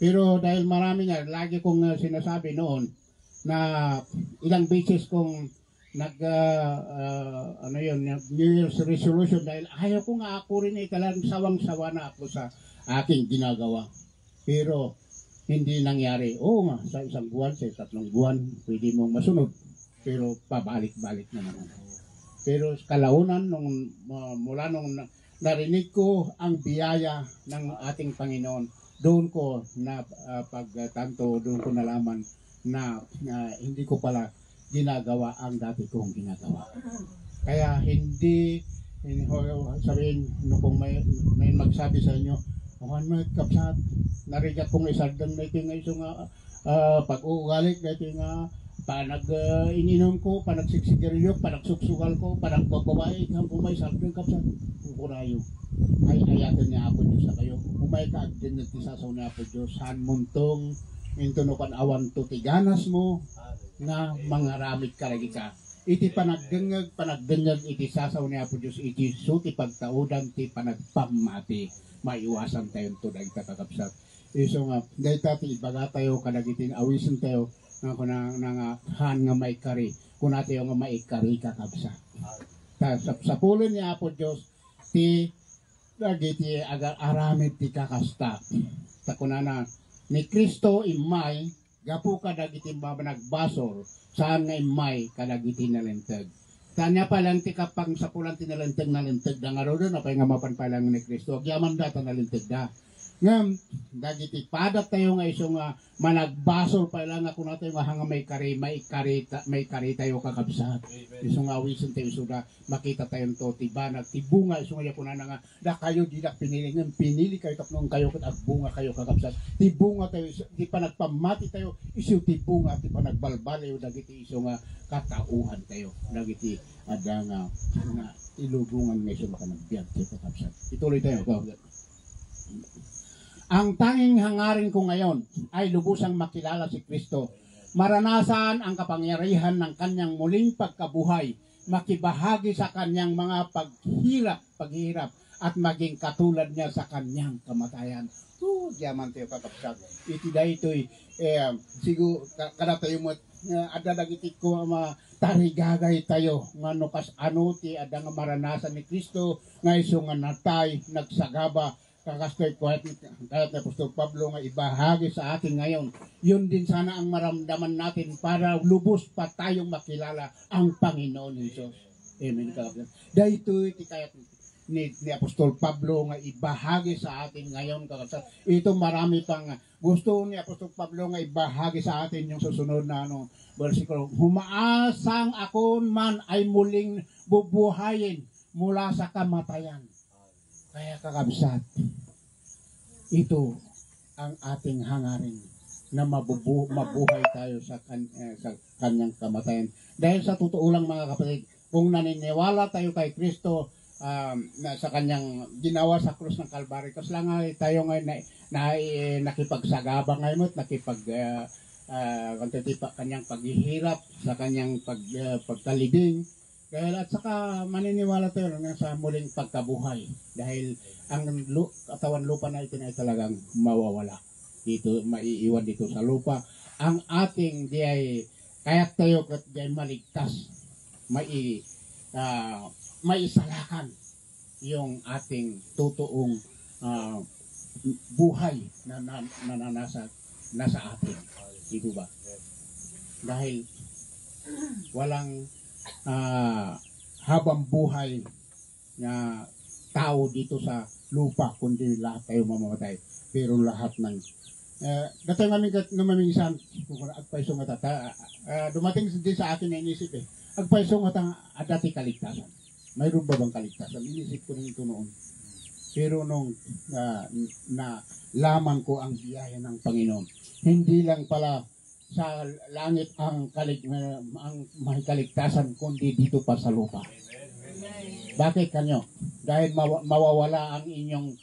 Pero dahil marami nga, lagi kong sinasabi noon na ilang beses kong New Year's resolution dahil ayaw ko nga ako rin talagang sawang-sawa na ako sa aking ginagawa. Pero hindi nangyari. Oo nga, sa isang buwan, sa 3 buwan, pwede mong masunod. Pero pabalik-balik na naman. Pero kalaunan, mula nung narinig ko ang biyaya ng ating Panginoon, doon ko na pagtanto, doon ko nalaman na hindi ko pala ginagawa ang dati kong ginagawa. Kaya hindi sabihin, kung may magsabi sa inyo, may kapsat, narigat kong isagdang na ito nga isang pag-uugalit na ito nga ininom ko, panagsiksigarilyo, panagsuksugal ko, panagbababae, kung may sagdang kapsat, kukurayo. Ay ayatin niya ako Diyos sa kayo. Umay ka din nagtisasaw niya ako Diyos. Han muntong, intunukan awan to tiganas mo, nga mangaramit ka lagi ka. Iti panagdengag, iti sasaw niya po Diyos, iti suti pagtaudan, ti panagpamati, maiwasan tayo to dahil kakakapsat. Iso nga, dahil tati, ibaga tayo, kanagitin, awisan tayo, nga han nga may kari, kung natin nga may kari kakapsat. Sa pulin niya po Diyos, ti, dagiti agar aramid ti kakasta. Takunana, ni Kristo imay, gapu ka dagiti nagbasol, saan nga imay kadagiti nalintag. Tanya pa lang ti kapang sa pulang tinalintag nalintag na nga ro doon, apay nga mapanpalang ni Kristo, agyaman data nalintag da. Ngam, dagiti padat tayo nga iso nga managbasol pa lang ako natin nga hanga may kari tayo kakabsat. Iso nga wisan tayo iso da makita tayong to tibanag tibunga iso nga yapo na nga da kayo di na pinili kayo tapnong kayo kat agbunga kayo kakabsat. Tibunga tayo di pa nagpamati tayo iso tibunga di pa nagbalbalayo dagiti iso nga katauhan tayo dagiti ada nga ilubungan nga iso makanagbiag tayo kakabsat. Ituloy tayo kakabsat. Ang tanging hangarin ko ngayon ay lubusang makilala si Kristo, maranasan ang kapangyarihan ng kanyang muling pagkabuhay, makibahagi sa kanyang mga paghihirap, at maging katulad niya sa kanyang kamatayan. Diyaman tayo kakapsag. Iti da ito'y, siguro, kada tayo mo, adadagitik ko tarigagay tayo, nga nukas ano ti ada nga maranasan ni Kristo, nga iso nga natay, nagsagaba, kakastoy kahit na Apostol Pablo nga ibahagi sa atin ngayon. Yun din sana ang maramdaman natin para lubos pa tayong makilala ang Panginoon Jesus. Amen. Dahil ito kahit ni Apostol Pablo nga ibahagi sa atin ngayon. Ito marami pang gusto ni Apostol Pablo nga ibahagi sa atin yung susunod na versikulo. Humaasang akon man ay muling bubuhayin mula sa kamatayan. Kaya kakabsat, ito ang ating hangarin na mabuhay tayo sa kanyang kamatayan. Dahil sa totoo lang mga kapatid, kung naniniwala tayo kay Kristo na sa kanyang ginawa sa krus ng Kalbaryo, kasi lang tayo ngayon nakipagsagaba ngayon at kanyang paghihirap, sa kanyang pagtalibing. Dahil at saka maniniwala tayo sa muling pagkabuhay. Dahil ang katawan lupa na ito ay talagang mawawala. Dito, maiiwan dito sa lupa. Ang ating diay, kaya tayo kat diay maligtas, maisalakan yung ating totoong buhay na nasa atin. Dito ba? Dahil walang habang buhay na tao dito sa lupa kundi lahat tayo mamamatay, pero lahat ng dati minsan agpaisong dumating din sa akin na inisip agpaisong dati kaligtasan, mayroon ba bang kaligtasan? Inisip ko rin ito noon, pero nung laman ko ang biyaya ng Panginoon, hindi lang pala sa langit ang may kaligtasan kundi dito pa sa lupa. Bakit kanyo? dahil mawawala ang inyong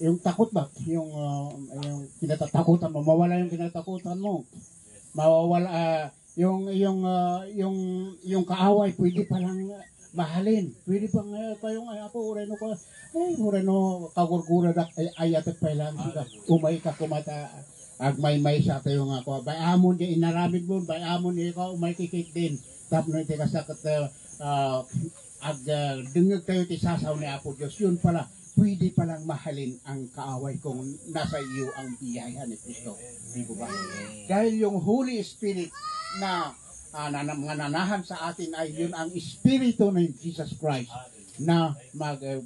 yung takot ba, yung kinatatakutan mo, mawala yung kinatatakutan mo, mawawala yung kaaway, pwede palang mahalin, pwede pang kayong ay ako ureno kagurgura dak ay atat pa lang sika umay ka kumata agmay-may sa tayo nga ko bay amon di inaramid mo bay amon di ka umay kikik din tapno iti kasakit dengeg tayo ti sasaw ni Apo Diyos yun pala pwede palang mahalin ang kaaway kung nasa iyo ang biyaya ni Kristo. Di ba? Dahil yung Holy Spirit na nanahan sa atin ay yun ang Espiritu ng Jesus Christ na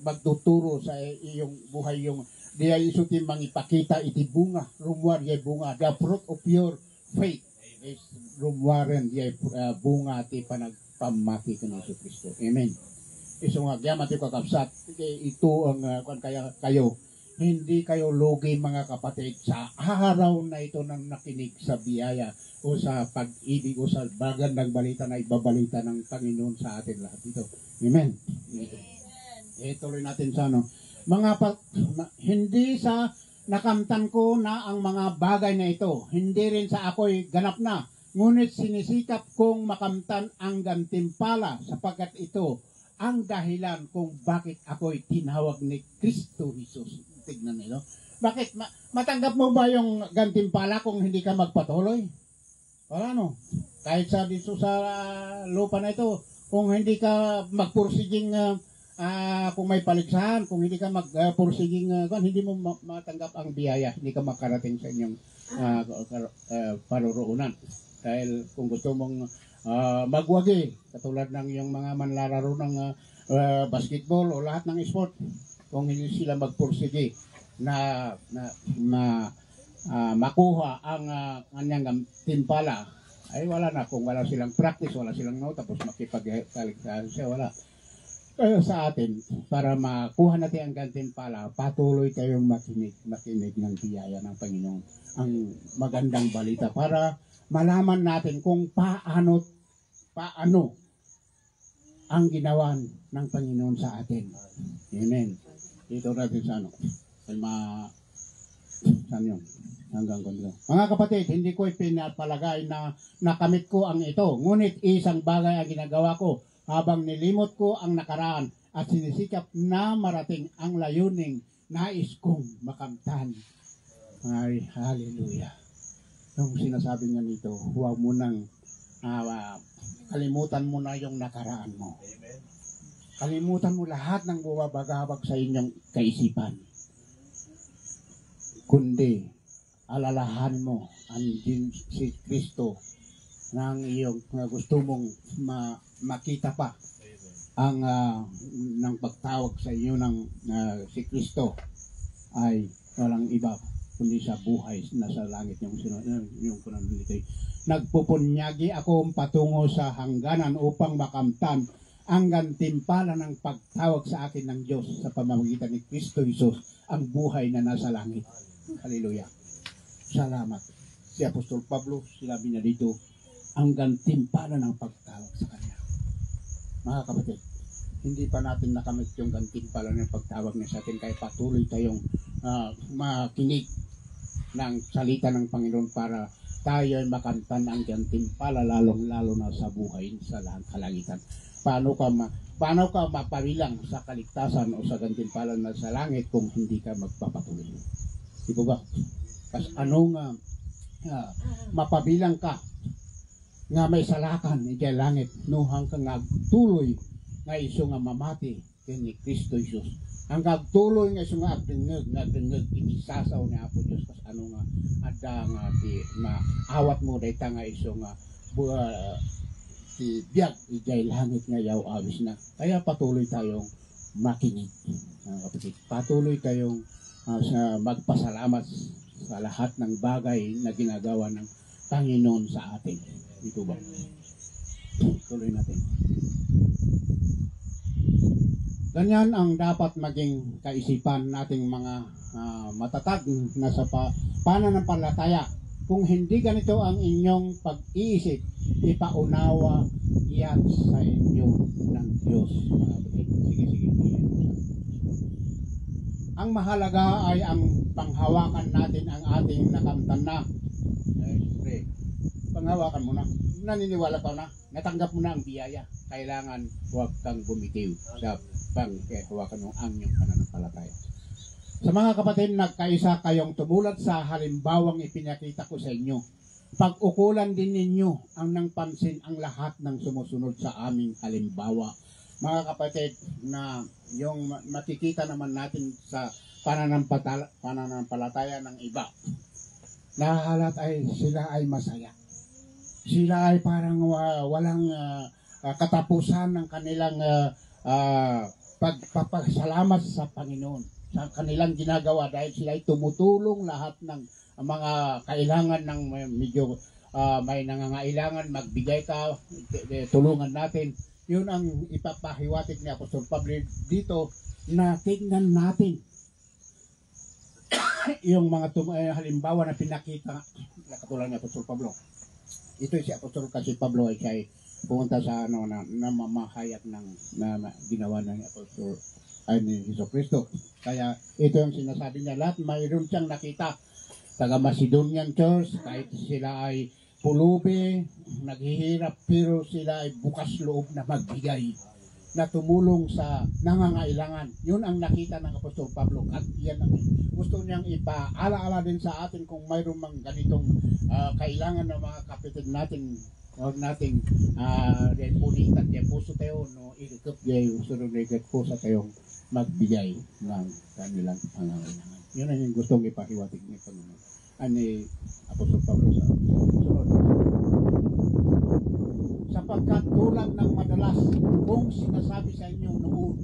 magtuturo sa iyong buhay yung diya isutin mangipakita iti bunga rumwar yay bunga the fruit of your faith is rumwaran yay bunga ti panagpamati kan Yesu Kristo. Amen. Iso nga gyaman ti kakabsat ito ang kayo hindi kayo lugi mga kapatid sa araw na ito nang nakinig sa biyaya o sa pag-ibig o sa magandang balita na ibabalita ng Panginoon sa atin lahat ito. Amen. Tuloy natin sa hindi sa nakamtan ko na ang mga bagay na ito. Hindi rin sa ako'y ganap na. Ngunit sinisikap kong makamtan ang gantimpala sapagkat ito ang dahilan kung bakit ako'y tinawag ni Kristo Jesus. Tignan nilo. Bakit? Matanggap mo ba yung gantimpala kung hindi ka magpatuloy? Wala no. Kahit sa dito sa lupa na ito, kung hindi ka magpursiging, kung may paligsahan, kung hindi ka magpursiging, hindi mo matanggap ang biyaya, hindi ka makarating sa inyong paruroonan. Dahil kung gusto mong magwagi, katulad ng yung mga manlalaro ng basketball o lahat ng sport, kung hindi sila magpursige na makuha ang kanyang timpala, ay wala na. Kung wala silang practice, wala silang tapos makipagkaligsahan siya, wala. Kaya sa atin, para makuha natin ang gantimpala, patuloy tayong makinig ng biyaya ng Panginoon, ang magandang balita, para malaman natin kung paano ang ginawa ng Panginoon sa atin. Amen. Dito natin sa saan yun? Hanggang kundi. Mga kapatid, hindi ko pinapalagay na nakamit ko ang ito. Ngunit isang bagay ang ginagawa ko habang nilimot ko ang nakaraan at sinisikap na marating ang layuning nais kong makamtan. Ay, hallelujah. Yung sinasabi niya nito, huwag mo nang kalimutan mo na yung nakaraan mo. Kalimutan mo lahat ng bumabagabag sa inyong kaisipan. Kundi, alalahan mo ang si Kristo ng iyong gusto mong makita pa ang ng pagtawag sa iyo ng si Kristo ay walang iba kundi sa buhay na sa langit yung kunanlitoy. Nagpupunyagi akong patungo sa hangganan upang makamtan ang gantimpala ng pagtawag sa akin ng Diyos sa pamamagitan ni Kristo Jesus, ang buhay na nasa langit. Hallelujah. Salamat. Si Apostol Pablo, sinabi niya dito, ang gantimpala ng pagtawag sa Kanya. Mga kapatid, hindi pa natin nakamit yung gantimpala ng pagtawag niya sa atin, kaya patuloy tayong makinig ng salita ng Panginoon para tayo ay makamtan ang gantimpala lalong-lalo na sa buhay sa kalangitan. Paano ka mapabilang sa kaligtasan o sa gantimpala na sa langit kung hindi ka magpapatuloy? Di ba? Kasi anong mapabilang ka nga may salakan ni langit nuhang ka nagtuloy nga iso nga mamati ni Kristo Jesus. Ang kagtuloy nga iso nga agdengeg inisasaw ni Apo Diyos kas ano nga ada nga di maawat mo dayta nga iso nga si biyag ijay langit nga yaw awis na. Kaya patuloy tayong makinig. Patuloy tayong magpasalamat sa lahat ng bagay na ginagawa ng Panginoon sa atin. Ito ba? Tuloy natin. Ganyan ang dapat maging kaisipan nating mga matatag na sa pananampalataya. Kung hindi ganito ang inyong pag-iisip, ipaunawa iyan sa inyo ng Diyos, mga kapatid. Sige. Ang mahalaga ay ang panghawakan natin ang ating nakamtan na. Siyempre, panghawakan mo na. Naniniwala ka na. Natanggap mo na ang biyaya. Kailangan huwag kang bumitiw sa panghawakan mo ang iyong pananampalataya. Sa mga kapatid, nagkaisa kayong tumulat sa halimbawang ipinakita ko sa inyo. Pag-ukulan din ninyo ang nang pansin ang lahat ng sumusunod sa aming halimbawa. Mga kapatid, na yung makikita naman natin sa pananampalataya ng iba, nahalat ay sila ay masaya. Sila ay parang walang katapusan ng kanilang pagpapasalamat sa Panginoon sa kanilang ginagawa dahil sila ay tumutulong lahat ng mga kailangan ng medyo may nangangailangan, magbigay ka, tulungan natin. Yun ang ipapahiwatig ni Apostol Pablo dito, na tingnan natin yung mga halimbawa na pinakita katulad ni Apostol Pablo. Ito si Apostol kasi Pablo ay siya pumunta sa na mamahayag ng ginawa ng Apostol ay ni Jesucristo. Kaya ito yung sinasabi niya, lahat mayroon siyang nakita. Taga Macedonian Church, kahit sila ay pulubi, naghihirap, pero sila ay bukas loob na magbigay, na tumulong sa nangangailangan. Yun ang nakita ng Apostol Pablo, at yan ang gusto niyang ipaalaala din sa atin kung mayroong mang ganitong kailangan ng mga kapatid natin. Huwag nating pulitan diya puso tayo, no, ikikip diya yung sunod na ikikip puso tayong magbigay ng kanilang pangangailangan. Yun ang yung gustong ipahiwatig ni Panginoon. Ani Apostol Pablo sa sunod. Sapagkat tulad ng madalas kung sinasabi sa inyo noon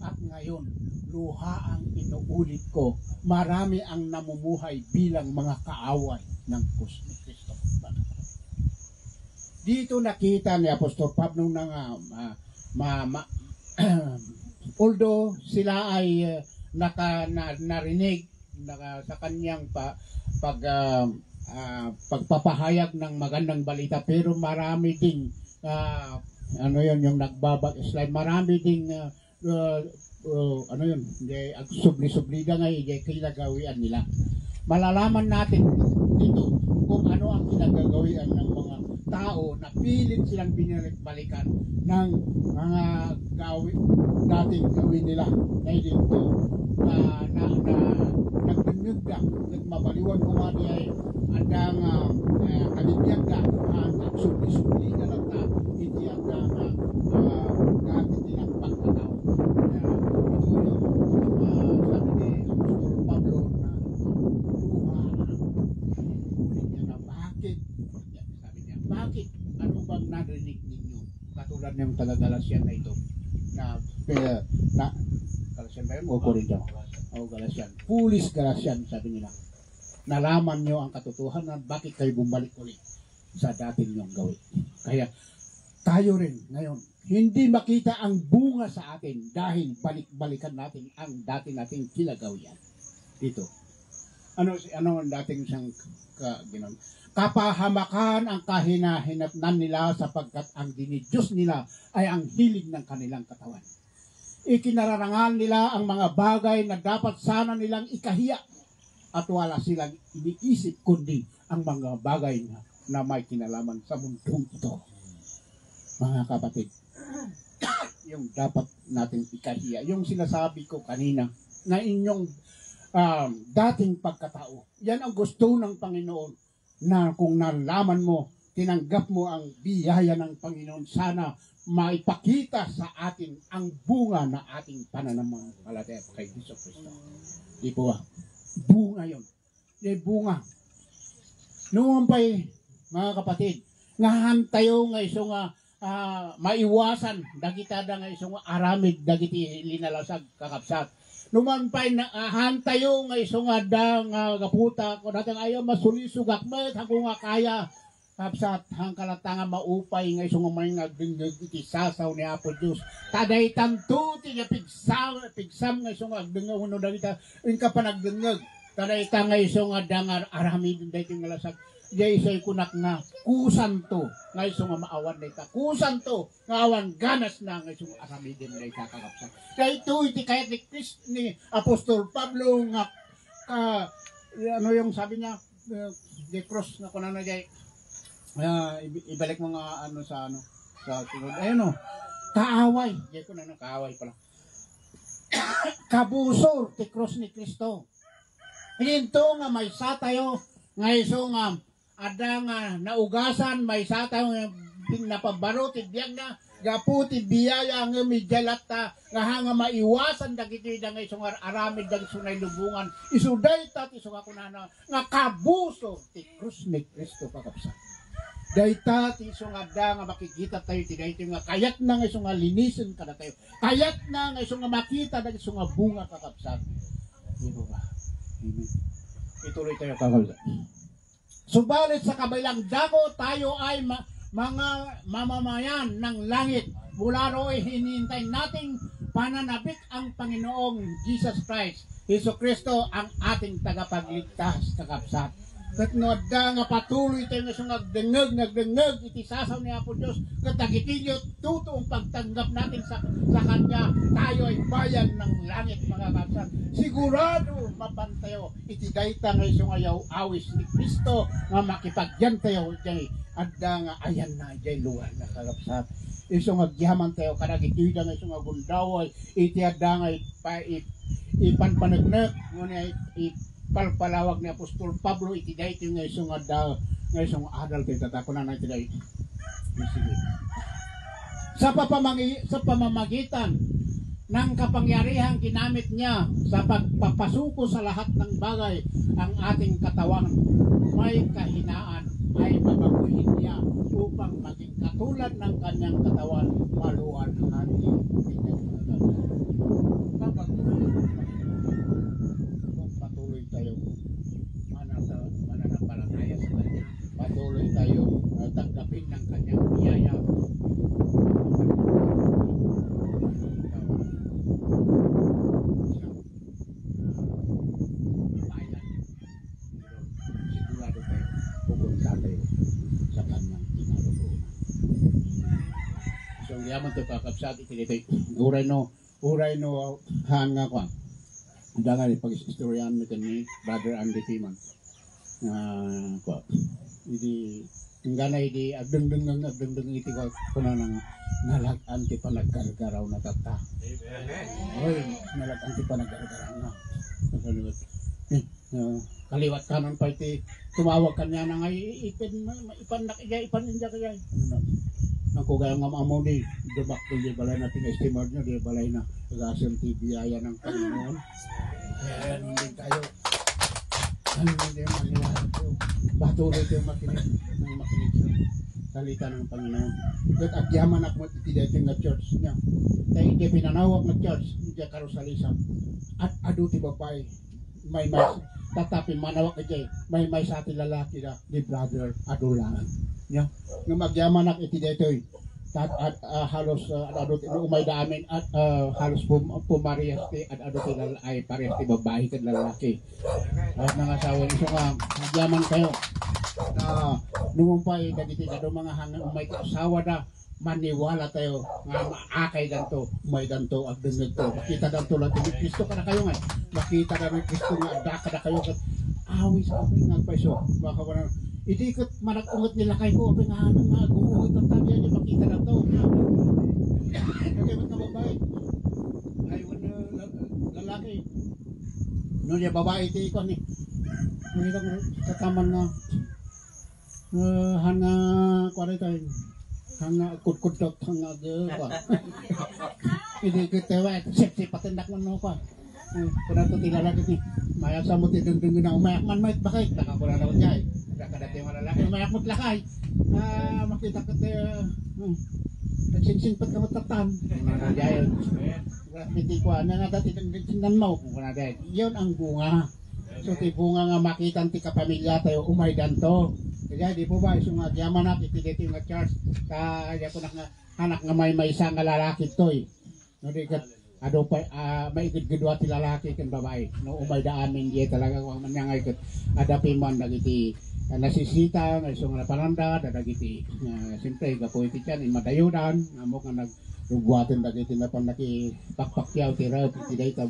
at ngayon, luha ang inuulit ko, marami ang namumuhay bilang mga kaaway ng Kristo. Dito nakita ni Apostol Pablo na although sila ay narinig sa kanyang pagpapahayag ng magandang balita, pero marami ding yung nagbabag-slide, marami ding subli-sublida nga kinagawian nila. Malalaman natin dito kung ano ang kinagagawian ng mga tao na pilit silang binalik-balikan ng mga dating gawin nila. Dahil dito nagdengeg ka, nagmabaliwan ko nga niya andang kalibiyag ka, nagsubli-subli na lang na hindi andang dati nilang pagkatao. Ito yung sabi ni Apostol Pablo na luha. Ulit niya na bakit? Ano bang narinig ninyo? Katulad ng taga-Galatian na ito. Galatian ba yun? O Corinto? O Galatian. Pulis Galatian, sabi nila. Nalaman nyo ang katotohanan, bakit kayo bumalik ulit sa dating nyong gawin. Kaya tayo rin ngayon, hindi makita ang bunga sa atin dahil balik-balikan natin ang dati nating kinagawian. Dito. Ano ang dating siyang ginawa? Kapahamakan ang kahinahinatnan nila sapagkat ang dinidyos nila ay ang hilig ng kanilang katawan. Ikinararangal nila ang mga bagay na dapat sana nilang ikahiya at wala silang iniisip kundi ang mga bagay na may kinalaman sa mundong ito. Mga kapatid, yung dapat natin ikahiya, yung sinasabi ko kanina na inyong dating pagkatao, yan ang gusto ng Panginoon, na kung nalaman mo, tinanggap mo ang biyaya ng Panginoon, sana maipakita sa atin ang bunga na ating pananampalataya kay Jesucristo. Di po ba? Bunga yun. Di bunga. Noon pa'y, mga kapatid, ngahan tayo nga iso nga maiwasan, dagita da nga iso nga aramid, dagiti linalasag kakapsat. Numan pa'y hantayo nga iso nga nga gaputa ko natin ayaw masulisugak met ako nga kaya kapsat hang kalatanga maupay nga iso nga may nagdingag iti sasaw ni Apo Diyos taday tantuti nga pigsam nga iso nga agdingag uno dagita in ka pa nagdingag taday ta nga iso nga dangar arami din dahi nga lasag Jay say kunak nga kusan to nga iso nga maawan na ita. Kusan to nga awan ganas na nga iso aramidin na ita kakapsan. Kaya ito iti kahit ni Apostol Pablo nga ano yung sabi niya the cross na kunan na jay ibalik mo nga sa sunod. Ayun o, kaaway. Jay kunan na kaaway pala. Kabusor ti cross ni Kristo. Hinto nga may sa tayo nga iso nga ada nga naugasan may sa tayo nga napabaro ti biyag na gaputi biyaya nga midjalata nga hanga maiwasan dagiti da nga iso nga aramid dagiti sunay lubungan isuday ta iso nga kunana nga kabuso ti krus ni Kristo kakapsa. Dayta ti iso nga da nga makikita tayo ti dayto nga kayat na nga iso nga linisin kada tayo. Kayat na nga iso nga makita dagiti iso nga bunga kakapsa. Dito ba? Amen. Ituloy tayo kakapsa. Subalit sa kabilang dako tayo ay mga mamamayan ng langit. Mula ro'y hinihintay nating pananabik ang Panginoong Jesus Christ. Hesus Kristo ang ating tagapagligtas kakapsat. Kat noda nga patuloy tayo nga nagdengeg iti sasaw ni Apo Diyos katagitiyo tutuong pagtanggap natin sa Kanya tayo ay bayan ng langit mga kapsat. Sigurado mapantayo iti dayta nga isong ayaw awis ni Kristo nga makipagyan tayo jay adda nga ayan na jay lugar na kakapsat. Isong agyaman tayo kadagitiyo nga isong agundaway iti adda nga ipanpanagnak ngunit palpalawag ni Apostol Pablo iti dayto nga isong adal tayo tatakunan na iti dayto. Sa pamamagitan ng kapangyarihang ginamit niya sa pagpapasuko sa lahat ng bagay ang ating katawan, may kahinaan ay babaguhin niya upang maging katulad ng kanyang katawan maluwan hati. Patuloy tayo mananampalataya sa Kanya. Patuloy tayo tanggapin ng Kanyang biyaya. Sigurado tayo pupunta tayo sa Kanyang kinalooban. So, yaman ito kakapsat itinitay. Uray no hanga kwa. Dangan pag-istoryan mo ni Brother Andy Piman. Kwa. Idi ngana idi agdeng-deng iti ko kuno nang nalagan ti panaggargaraw na tata. Amen. Oy, nalagan ti panaggargaraw na. Kaliwat kanan pa iti tumawag kanya nang ay ipaninja kaya. Ako gaya nga amo di debak di balay na tinestimor nyo di balay na pag-asal ti biyaya ng Panginoon. Kaya hindi tayo hindi maniwala tayo patuloy tayo makinig sa salita ng Panginoon. At agyaman ako iti dito nga church niya kaya hindi pinanawag na church hindi karusalisan at adu ti babay may tatapin manawag ka dyan may sa ating lalaki na di brother adulaan niya nga magyaman ako iti dito halos umay daamin at halos pumarehas ti at ti ay parehas ti babae ken lalaki at mga asawa iso nga magyaman kayo na numumpay dagiti kado mga hangang umay ti asawa da maniwala tayo nga maakay danto umay danto ag dengeg to makita danto lang ti Kristo kada kayo nga makita da ni Kristo nga adda kada kayo ket awis nga paiso baka wala idikot manag-ungot nila kay ko ang nga guguhit ang tabi niya makita na to kaya mat na babae ay wala lalaki no niya babae iti ko ni nila kataman nga hanga kwarita hanga kut-kutot hanga pa idikot tawa sexy patindak man no pa kuna to tilalaki ni maya sa mo ti dengdeng na umayak man may bakit nakakura na niya kadati mga lalaki umayak mo't lakay makita ka nagsingsingpat ka matatan nandiyan hindi ko na nga dati tingnan mo kung natin yun ang bunga so ti bunga nga makita ti kapamilya tayo umay danto kaya di po ba isang agyaman na iti nga church kaya ko anak nga may isa nga lalaki to no di kat ado pa maigid-gidwa ti lalaki ken babae no umay da amin di talaga kung man ngay ket adapi man dagiti nasisita nga isong napananda dadagiti siyempre gapo iti yan imadayudan amo nga nagrubuhatin dagiti na panaki pakpakyaw tira iti dayta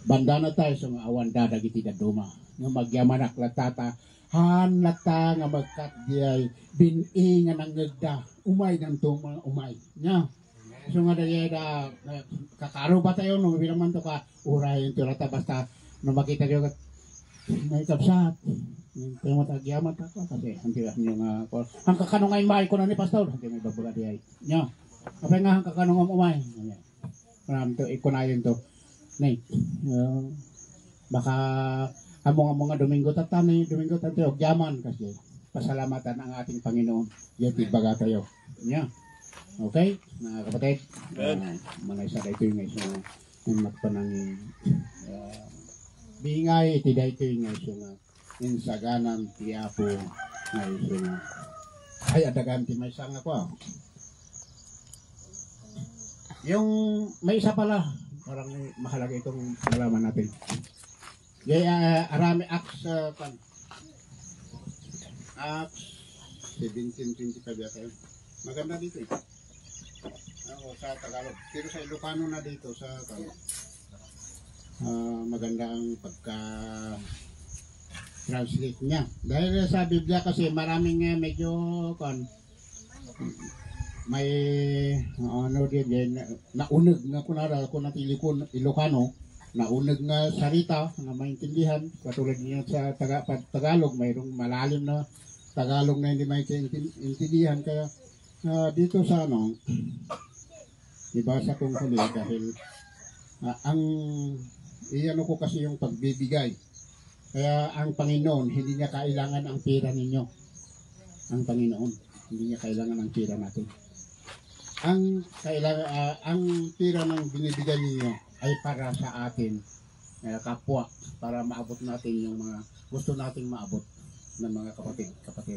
banda na tayo so nga awan dadagiti daduma nga magyamanak latata hanlata nga magkatdiay bini nga nangegda umay ng mga umay nya so nga dagay da kakaro ba tayo no bilang man to ka uray yung tirata basta no makita kayo may kapsat yung matagyaman ta kasi hindi yung ang kakanungay may ko na ni pastor hindi may babaga di ay nya apa nga ang kakanungam umay maram to ikunayon to nay baka among mga Domingo tatani Domingo tatay og yaman kasi pasalamatan ang ating Panginoon yati baga tayo nya okay mga kapatid mga isa dito yung isa yung magpanangin bingay iti dito yung isa nga insaganan ti Apo nga isa nga ay adagan ti may sang ako yung may isa pala parang mahalaga itong malaman natin arami Acts Acts 17:25 yata yun maganda dito eh sa Tagalog pero sa Ilocano na dito sa maganda ang pagka translate niya dahil sa Biblia kasi maraming medyo may ano din naunag nga kunara kung natili ko Ilocano naunag nga sarita na maintindihan katulad niya sa Tagalog mayroong malalim na Tagalog na hindi maintindihan kaya dito sa ibasa kong huli dahil ang iyan ko kasi yung pagbibigay kaya ang Panginoon hindi niya kailangan ang pera ninyo ang Panginoon hindi niya kailangan ang pera natin ang kailangan ang pera ng binibigay ninyo ay para sa atin kapwa para maabot natin yung mga gusto nating maabot ng mga kapatid